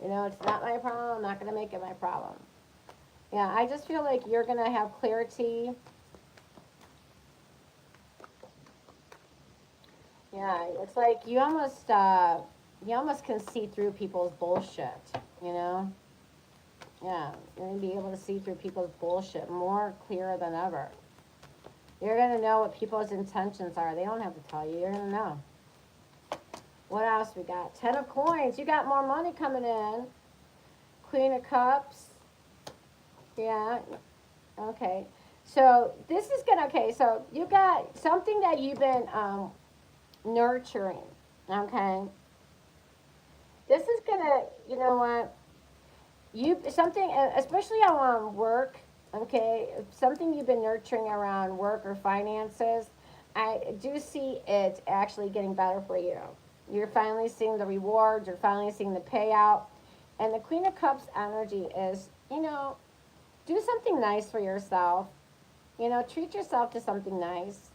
You know, it's not my problem. I'm not going to make it my problem. Yeah, I just feel like you're going to have clarity. Yeah, it's like you almost can see through people's bullshit, you know? Yeah, you're going to be able to see through people's bullshit more clearer than ever. You're going to know what people's intentions are. They don't have to tell you. You're going to know. What else we got? 10 of Coins. You got more money coming in. Queen of Cups. Yeah. Okay. So this is going to, okay, so you got something that you've been nurturing. Okay. This is going to, you know what? Something, especially on work, okay, something you've been nurturing around work or finances, I do see it actually getting better for you. You're finally seeing the rewards, you're finally seeing the payout. And the Queen of Cups energy is, you know, do something nice for yourself. You know, treat yourself to something nice.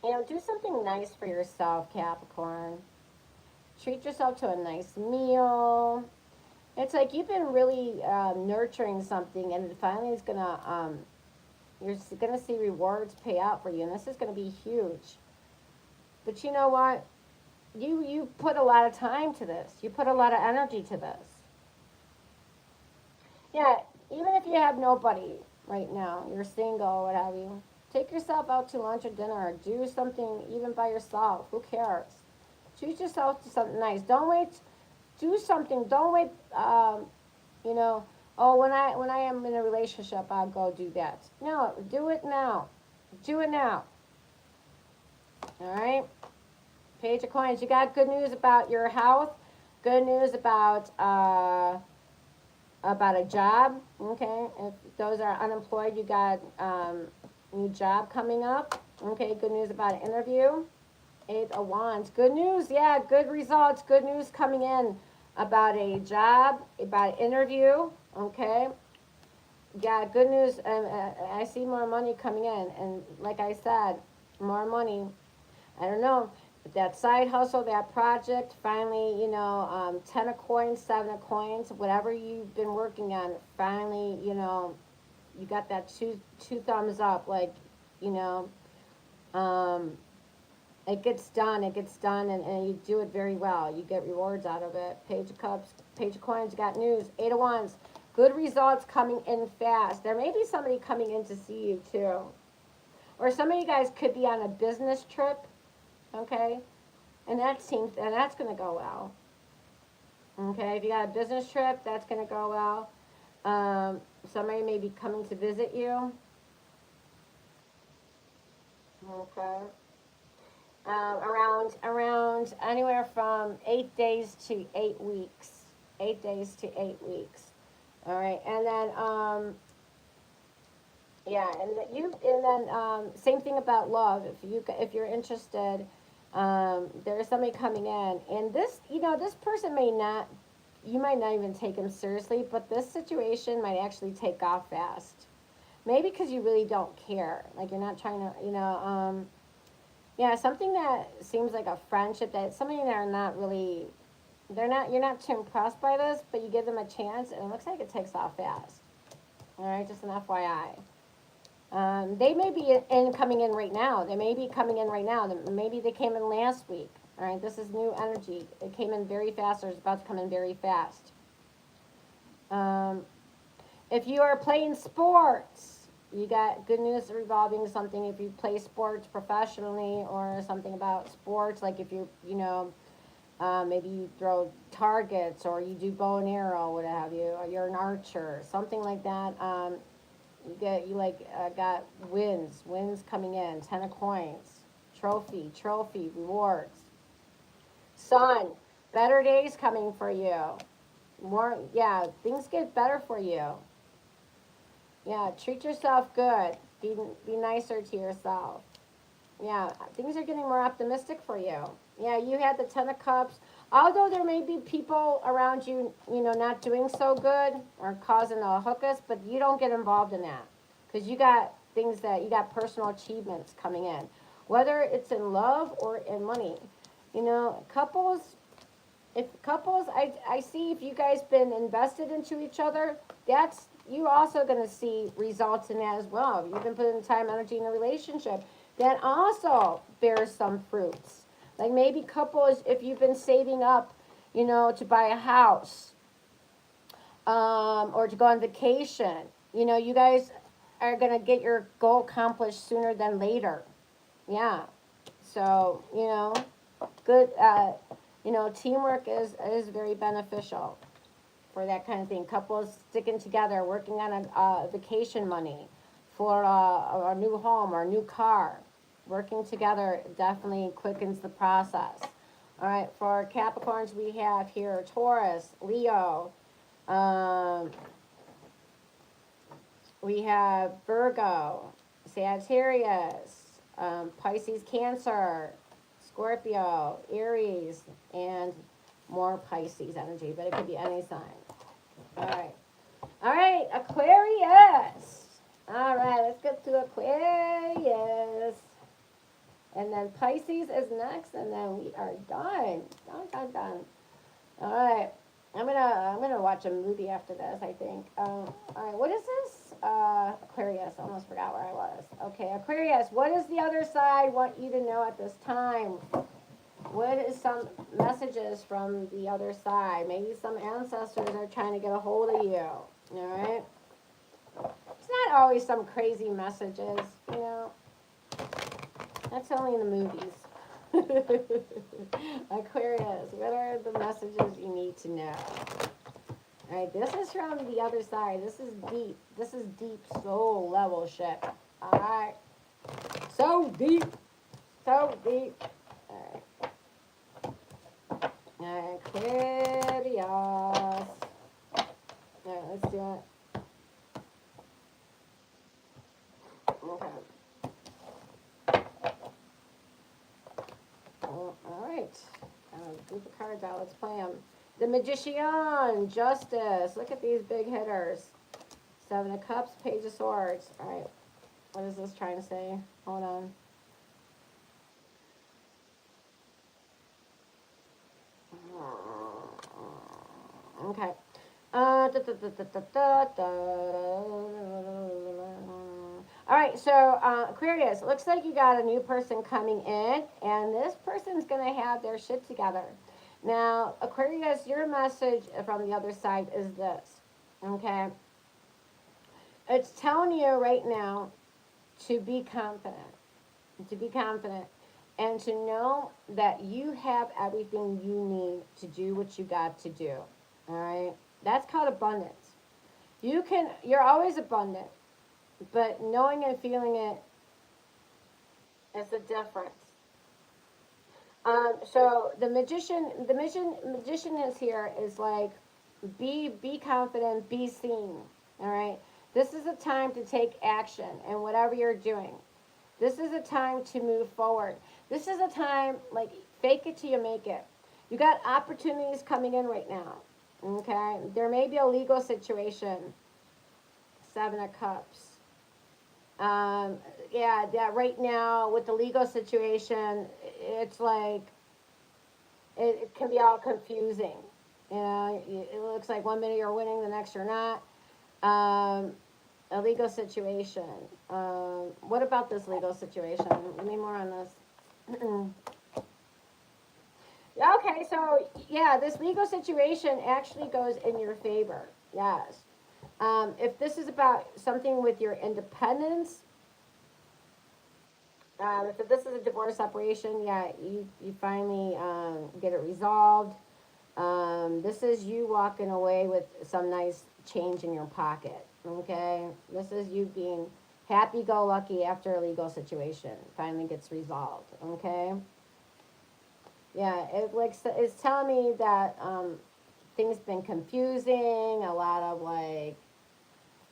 You know, do something nice for yourself, Capricorn. Treat yourself to a nice meal. It's like you've been really nurturing something, and it finally is gonna you're gonna see rewards pay out for you, and this is gonna be huge. But you know what? You put a lot of time to this. You put a lot of energy to this. Yeah, even if you have nobody right now, you're single, what have you. Take yourself out to lunch or dinner, or do something even by yourself. Who cares? Treat yourself to something nice. Don't wait. Do something. Don't wait. You know. Oh, when I am in a relationship, I'll go do that. No, do it now. Do it now. All right. Page of Coins. You got good news about your health. Good news about a job. Okay. If those are unemployed, you got new job coming up. Okay. Good news about an interview. Eight of Wands. Good news. Yeah, good results. Good news coming in about a job, about an interview. Okay. Yeah, good news. I see more money coming in. And like I said, more money. I don't know. That side hustle, that project, finally, 10 of coins, 7 of coins, whatever you've been working on, finally, you got that two thumbs up, like, you know, um, it gets done, and you do it very well. You get rewards out of it. Page of Cups, Page of Coins, you got news. Eight of Wands, good results coming in fast. There may be somebody coming in to see you too. Or some of you guys could be on a business trip, okay? And that's going to go well. Okay, if you got a business trip, that's going to go well. Somebody may be coming to visit you. Okay. Around anywhere from 8 days to 8 weeks. 8 days to 8 weeks. All right, and then yeah, same thing about love. If you're interested, there is somebody coming in, and this person may not, you might not even take him seriously, but this situation might actually take off fast. Maybe because you really don't care, like you're not trying to, yeah, something that seems like a friendship, that somebody that are not really, you're not too impressed by this, but you give them a chance, and it looks like it takes off fast. All right, just an FYI. They may be coming in right now. They may be coming in right now. Maybe they came in last week. All right, this is new energy. It came in very fast, or it's about to come in very fast. If you are playing sports, you got good news revolving something. If you play sports professionally, or something about sports, like if maybe you throw targets, or you do bow and arrow, what have you, or you're an archer, something like that. Got wins coming in, 10 of coins, trophy, rewards. Sun, better days coming for you. More, yeah, things get better for you. Yeah, treat yourself good. Be nicer to yourself. Yeah, things are getting more optimistic for you. Yeah, you had the 10 of Cups. Although there may be people around you, not doing so good or causing a hookus, but you don't get involved in that. Because you got personal achievements coming in. Whether it's in love or in money. Couples, I see if you guys been invested into each other, you also going to see results in that as well. You've been putting time, energy in a relationship. That also bears some fruits. Like maybe couples, if you've been saving up, to buy a house, or to go on vacation, you guys are going to get your goal accomplished sooner than later. Yeah. So, good, teamwork is very beneficial for that kind of thing. Couples sticking together, working on a vacation money for a new home or a new car. Working together definitely quickens the process. All right, for Capricorns, we have here Taurus, Leo. We have Virgo, Sagittarius, Pisces, Cancer, Scorpio, Aries, and more Pisces energy, but it could be any sign. All right, Aquarius. All right, let's get to Aquarius. And then Pisces is next, and then we are done. Done. All right, I'm gonna watch a movie after this, I think. All right, what is this? Aquarius. Almost forgot where I was. Okay, Aquarius. What does the other side want you to know at this time? What is some messages from the other side? Maybe some ancestors are trying to get a hold of you. All right. It's not always some crazy messages, That's only in the movies. Aquarius, what are the messages you need to know? All right, this is from the other side. This is deep. This is deep soul level shit. All right. So deep. So deep. All right. Aquarius. All right, let's do it. Okay. Get the cards out. Let's play them. The Magician, Justice. Look at these big hitters. Seven of Cups, Page of Swords. All right. What is this trying to say? Hold on. Okay. All right, so Aquarius, looks like you got a new person coming in, and this person's going to have their shit together. Now, Aquarius, your message from the other side is this, okay? It's telling you right now to be confident, and to know that you have everything you need to do what you got to do, all right? That's called abundance. You're always abundant, but knowing and feeling it is the difference. So magician is here is like, be confident, be seen. All right. This is a time to take action in whatever you're doing. This is a time to move forward. This is a time like fake it till you make it. You got opportunities coming in right now. Okay. There may be a legal situation. Seven of Cups. Yeah, that right now with the legal situation, it's like it can be all confusing. You know, it looks like one minute you're winning, the next you're not. A legal situation. What about this legal situation? Give me more on this. Okay, so yeah, this legal situation actually goes in your favor. Yes. If this is about something with your independence, if this is a divorce separation, yeah, you finally get it resolved. This is you walking away with some nice change in your pocket. Okay, this is you being happy-go-lucky after a legal situation finally gets resolved. Okay, yeah, it's telling me that things been confusing. A lot of like,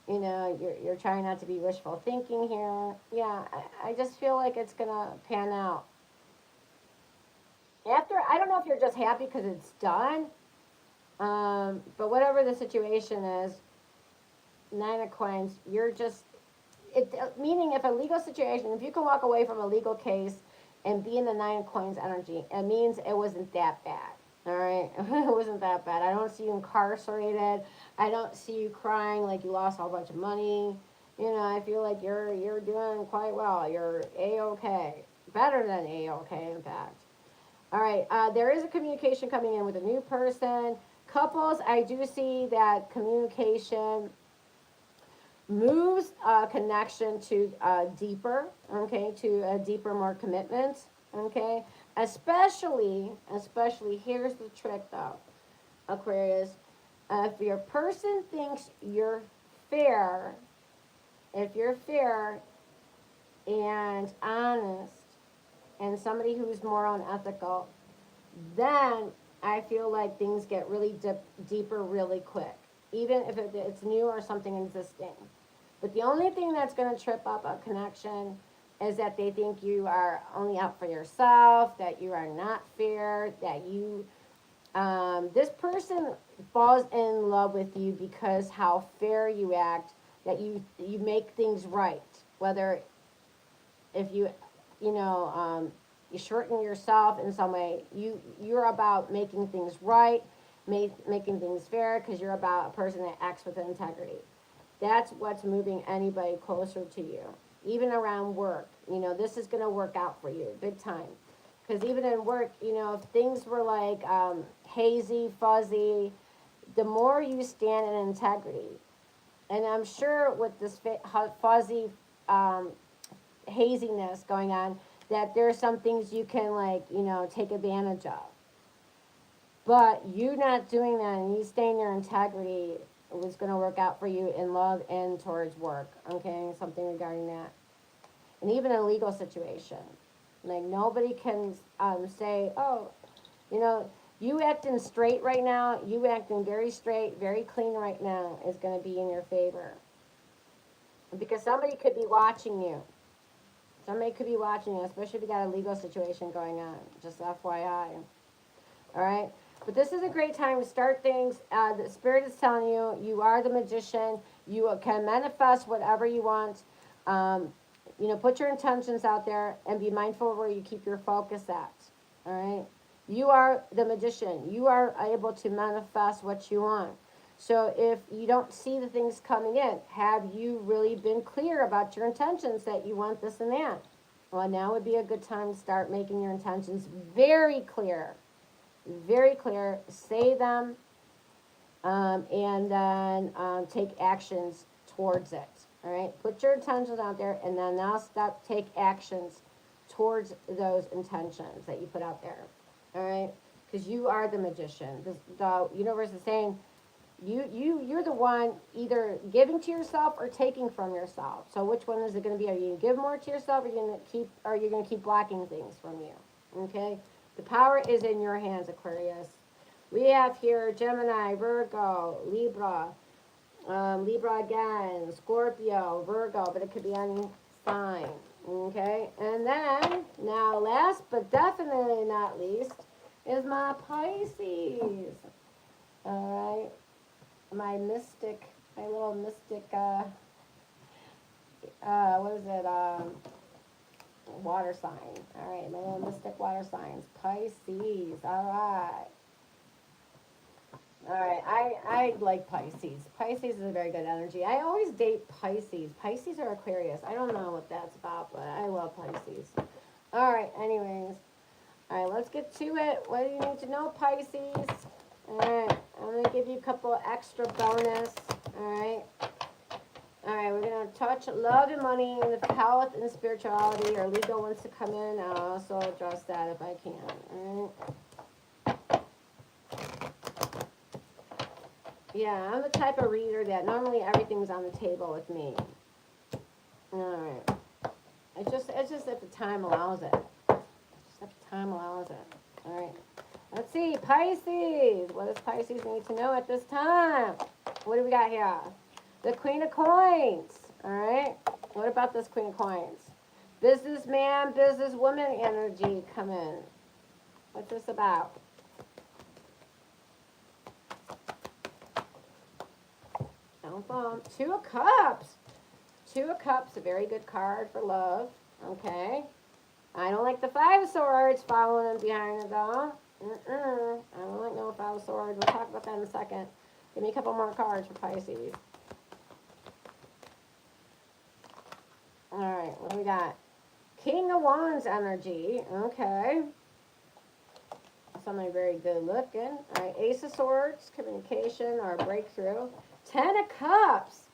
you know, you're trying not to be wishful thinking here. Yeah, I just feel like it's gonna pan out. After, I don't know if you're just happy because it's done, but whatever the situation is, Nine of Coins, you're just, meaning if a legal situation, if you can walk away from a legal case and be in the Nine of Coins energy, it means it wasn't that bad. All right, it wasn't that bad. I don't see you incarcerated. I don't see you crying like you lost a whole bunch of money. You know, I feel like you're doing quite well. You're a-okay, better than a-okay, in fact. All right, there is a communication coming in with a new person. Couples, I do see that communication moves connection to deeper, to a deeper, more commitment, okay? Especially, here's the trick though, Aquarius. If your person thinks you're fair, if you're fair and honest, and somebody who's more unethical, then I feel like things get really deeper really quick, even if it's new or something existing. But the only thing that's going to trip up a connection is that they think you are only out for yourself, that you are not fair, that you, this person falls in love with you because how fair you act, that you make things right, whether if you shorten yourself in some way, you're about making things right, making things fair, because you're about a person that acts with integrity. That's what's moving anybody closer to you. Even around work, this is going to work out for you big time. Because even in work, if things were like hazy, fuzzy, the more you stand in integrity, and I'm sure with this fuzzy haziness going on, that there are some things you can take advantage of. But you not doing that and you staying your integrity was going to work out for you in love and towards work. Okay, something regarding that, and even a legal situation. Like nobody can say, oh, you acting straight right now. You acting very straight, very clean right now is going to be in your favor, because somebody could be watching you. Somebody could be watching you, especially if you got a legal situation going on. Just FYI. All right. But this is a great time to start things. The Spirit is telling you, you are the magician. You can manifest whatever you want. You know, put your intentions out there and be mindful of where you keep your focus at. All right. You are the magician. You are able to manifest what you want. So if you don't see the things coming in, have you really been clear about your intentions that you want this and that? Well, now would be a good time to start making your intentions very clear. Very clear. Say them, and then take actions towards it. All right. Put your intentions out there, and then now take actions towards those intentions that you put out there. All right. Because you are the magician. The universe is saying you're the one either giving to yourself or taking from yourself. So which one is it going to be? Are you going to give more to yourself, or are you going to keep blocking things from you? Okay. The power is in your hands, Aquarius. We have here Gemini, Virgo, Libra, Libra again, Scorpio, Virgo, but it could be any sign. Okay, and then, now last but definitely not least, is my Pisces. All right, my little mystic, what is it, water sign. All right, my little mystic water signs, Pisces. All right. All right, I like Pisces. Pisces is a very good energy. I always date Pisces. Pisces or Aquarius. I don't know what that's about, but I love Pisces. All right, anyways. All right, let's get to it. What do you need to know, Pisces? All right, I'm going to give you a couple extra bonus. All right. All right, we're going to touch love and money, and the health and spirituality. Or Leo wants to come in. I'll also address that if I can. All right. Yeah, I'm the type of reader that normally everything's on the table with me. All right. It's just if the time allows it. Just if the time allows it. All right. Let's see. Pisces. What does Pisces need to know at this time? What do we got here? The Queen of Coins. All right. What about this Queen of Coins? Businessman, businesswoman energy come in. What's this about? Two of Cups. Two of Cups, a very good card for love. Okay. I don't like the Five of Swords following behind it though. I don't like no Five of Swords. We'll talk about that in a second. Give me a couple more cards for Pisces. All right, what do we got? King of Wands energy. Okay. Somebody very good looking. All right, Ace of Swords, communication or breakthrough. Ten of Cups.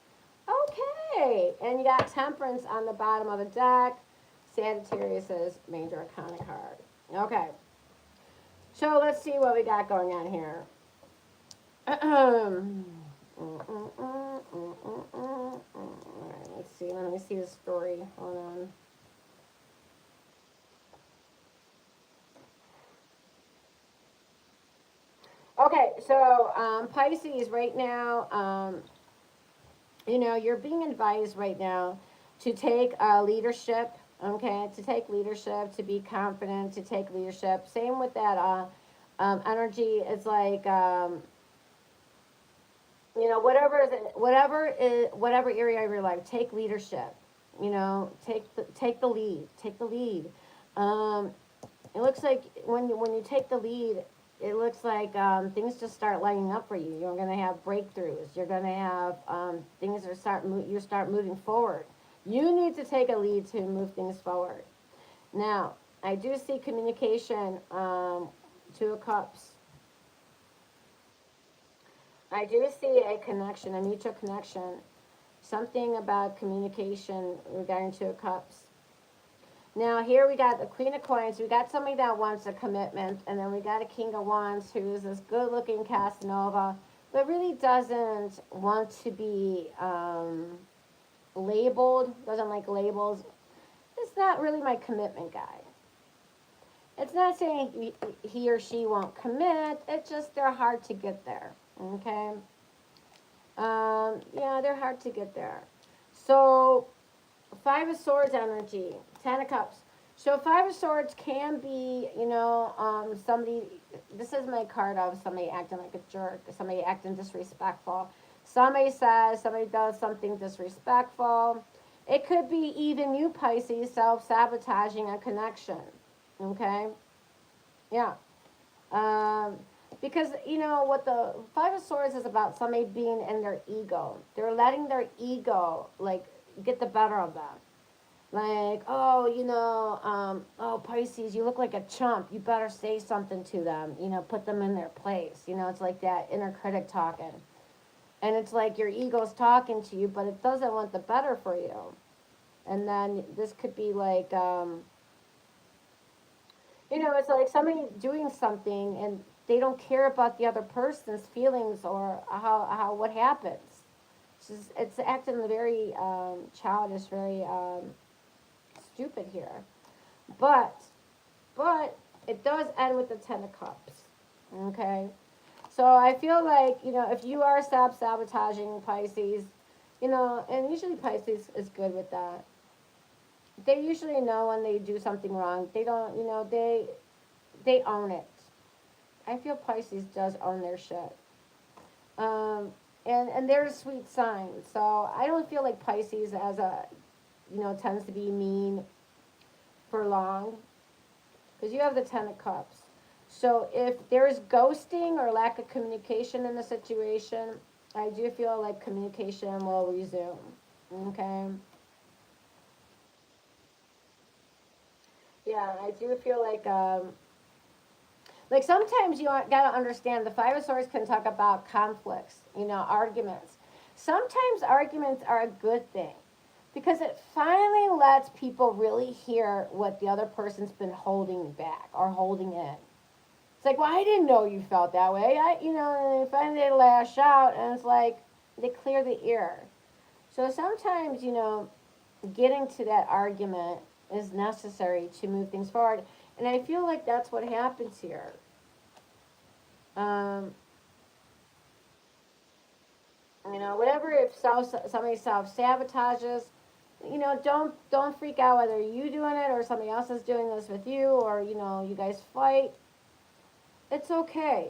Okay. And you got Temperance on the bottom of the deck. Sagittarius's major arcana card. Okay. So let's see what we got going on here. All right, let's see. Let me see the story. Hold on. Okay, so Pisces right now, you know, you're being advised right now to take leadership, okay, to take leadership, to be confident, to take leadership. Same with that energy. It's like, you know, whatever area of your life, take leadership. You know, take the lead. Take the lead. It looks like when you take the lead, it looks like things just start lining up for you. You're going to have breakthroughs. You're going to have things that start moving forward. You need to take a lead to move things forward. Now, I do see communication, Two of Cups. I do see a connection, a mutual connection. Something about communication regarding Two of Cups. Now here we got the Queen of Coins. We got somebody that wants a commitment, and then we got a King of Wands who is this good-looking Casanova, but really doesn't want to be labeled. Doesn't like labels. It's not really my commitment guy. It's not saying he or she won't commit. It's just they're hard to get there. Okay. Yeah, they're hard to get there. So, Five of Swords energy. Ten of Cups. So Five of Swords can be, somebody. This is my card of somebody acting like a jerk, somebody acting disrespectful. Somebody does something disrespectful. It could be even you, Pisces, self-sabotaging a connection. Okay? Yeah. Um, because, what the Five of Swords is about, somebody being in their ego. They're letting their ego, like, get the better of them. Like, oh, oh, Pisces, you look like a chump. You better say something to them. Put them in their place. It's like that inner critic talking. And it's like your ego's talking to you, but it doesn't want the better for you. And then this could be like, it's like somebody doing something and they don't care about the other person's feelings or how what happens. It's acting very childish, very stupid here. But it does end with the Ten of Cups. Okay? So I feel like, if you are sabotaging Pisces, and usually Pisces is good with that. They usually know when they do something wrong. They don't, they own it. I feel Pisces does own their shit. And they're a sweet sign. So I don't feel like Pisces as a, tends to be mean for long. Because you have the Ten of Cups. So if there's ghosting or lack of communication in the situation, I do feel like communication will resume. Okay? Yeah, I do feel like sometimes you gotta understand the Five of Swords can talk about conflicts, arguments. Sometimes arguments are a good thing because it finally lets people really hear what the other person's been holding back or holding in. It's like, well, I didn't know you felt that way. And they finally lash out, and it's like they clear the air. So sometimes, getting to that argument is necessary to move things forward. And I feel like that's what happens here. Um, whatever, if somebody self-sabotages, don't freak out whether you doing it or somebody else is doing this with you or, you guys fight. It's okay.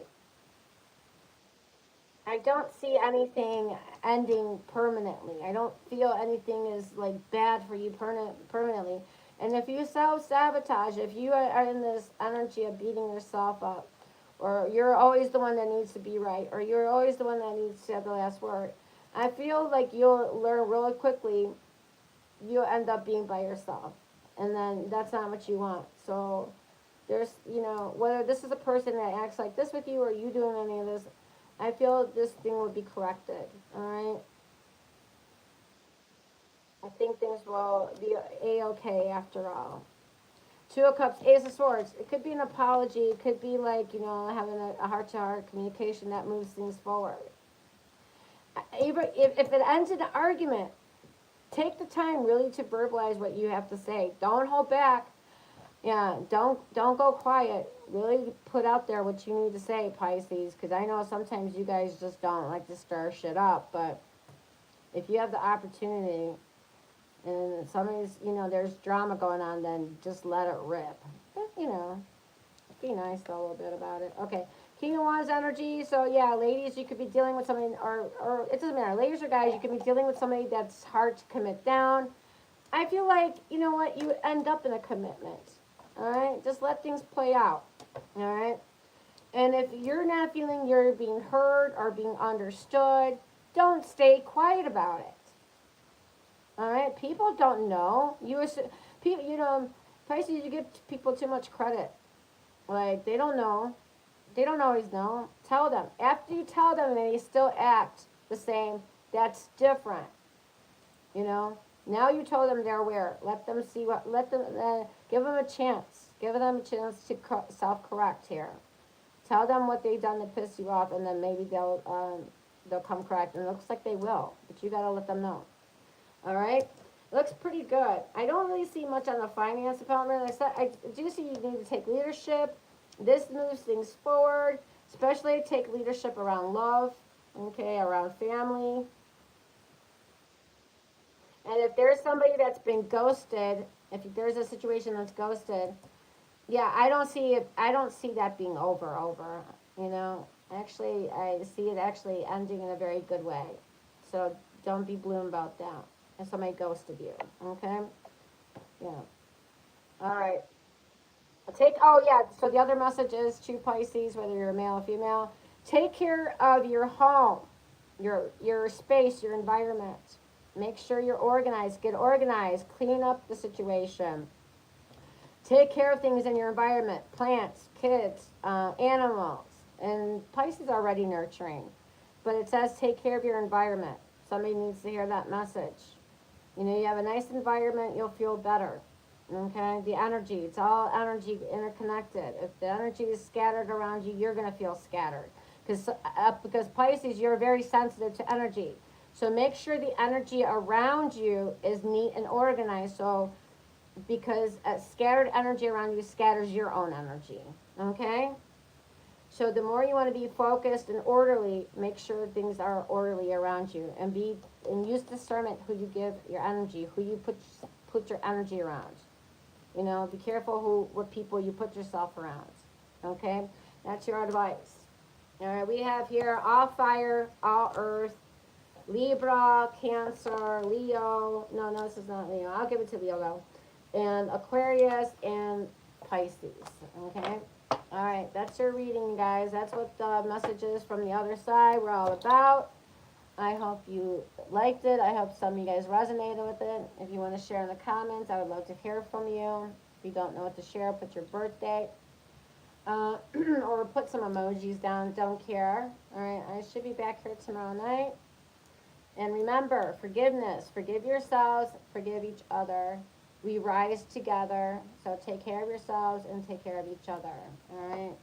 I don't see anything ending permanently. I don't feel anything is like bad for you permanently. And if you self-sabotage, if you are in this energy of beating yourself up, or you're always the one that needs to be right, or you're always the one that needs to have the last word, I feel like you'll learn really quickly you'll end up being by yourself. And then that's not what you want. So there's, whether this is a person that acts like this with you or you doing any of this, I feel this thing will be corrected. All right? I think things will be a-okay after all. Two of Cups, Ace of Swords. It could be an apology. It could be like, having a heart-to-heart communication that moves things forward. If it ends in an argument, take the time really to verbalize what you have to say. Don't hold back. Yeah, don't go quiet. Really put out there what you need to say, Pisces, because I know sometimes you guys just don't like to stir shit up, but if you have the opportunity and somebody's, there's drama going on, then just let it rip. But, be nice though, a little bit about it. Okay, King of Wands energy. So yeah, ladies, you could be dealing with somebody, or it doesn't matter. Ladies or guys, you could be dealing with somebody that's hard to commit down. I feel like, you end up in a commitment. All right, just let things play out. All right, and if you're not feeling you're being heard or being understood, don't stay quiet about it. All right, people don't know. People, Pisces, you give people too much credit. Like, they don't know. They don't always know. Tell them. After you tell them and they still act the same, that's different. Now you told them they're aware. Let them see give them a chance. Give them a chance to self-correct here. Tell them what they've done to piss you off, and then maybe they'll come correct. And it looks like they will, but you got to let them know. All right? It looks pretty good. I don't really see much on the finance department. I do see you need to take leadership. This moves things forward, especially take leadership around love, okay, around family. And if there's somebody that's been ghosted, If there's a situation that's ghosted, yeah, I don't see it. I don't see that being over. You know, actually, I see it actually ending in a very good way. So don't be blue about that. And somebody ghosted you. Okay. Yeah. All right. Take. Oh yeah. So the other message is to Pisces, whether you're male or female, take care of your home, your space, your environment. Make sure you're organized. Get organized. Clean up the situation. Take care of things in your environment, plants, kids, animals. And Pisces are already nurturing. But it says take care of your environment. Somebody needs to hear that message. You know, you have a nice environment, you'll feel better. Okay? The energy, it's all energy interconnected. If the energy is scattered around you, you're going to feel scattered. Because Pisces, you're very sensitive to energy. So make sure the energy around you is neat and organized. So because scattered energy around you scatters your own energy. Okay? So the more you want to be focused and orderly, make sure things are orderly around you, and use discernment who you give your energy, who you put your energy around. You know, be careful what people you put yourself around. Okay? That's your advice. All right, we have here all fire, all earth, Libra, Cancer, Leo. No, this is not Leo. I'll give it to Leo though. And Aquarius and Pisces. Okay? All right, that's your reading, guys. That's what the messages from the other side were all about. I hope you liked it. I hope some of you guys resonated with it. If you want to share in the comments, I would love to hear from you. If you don't know what to share, put your birthday. Or put some emojis down. Don't care. All right, I should be back here tomorrow night. And remember, forgiveness. Forgive yourselves. Forgive each other. We rise together. So take care of yourselves and take care of each other. All right?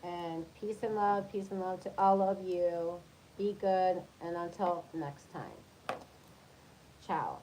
And peace and love to all of you. Be good. And until next time. Ciao.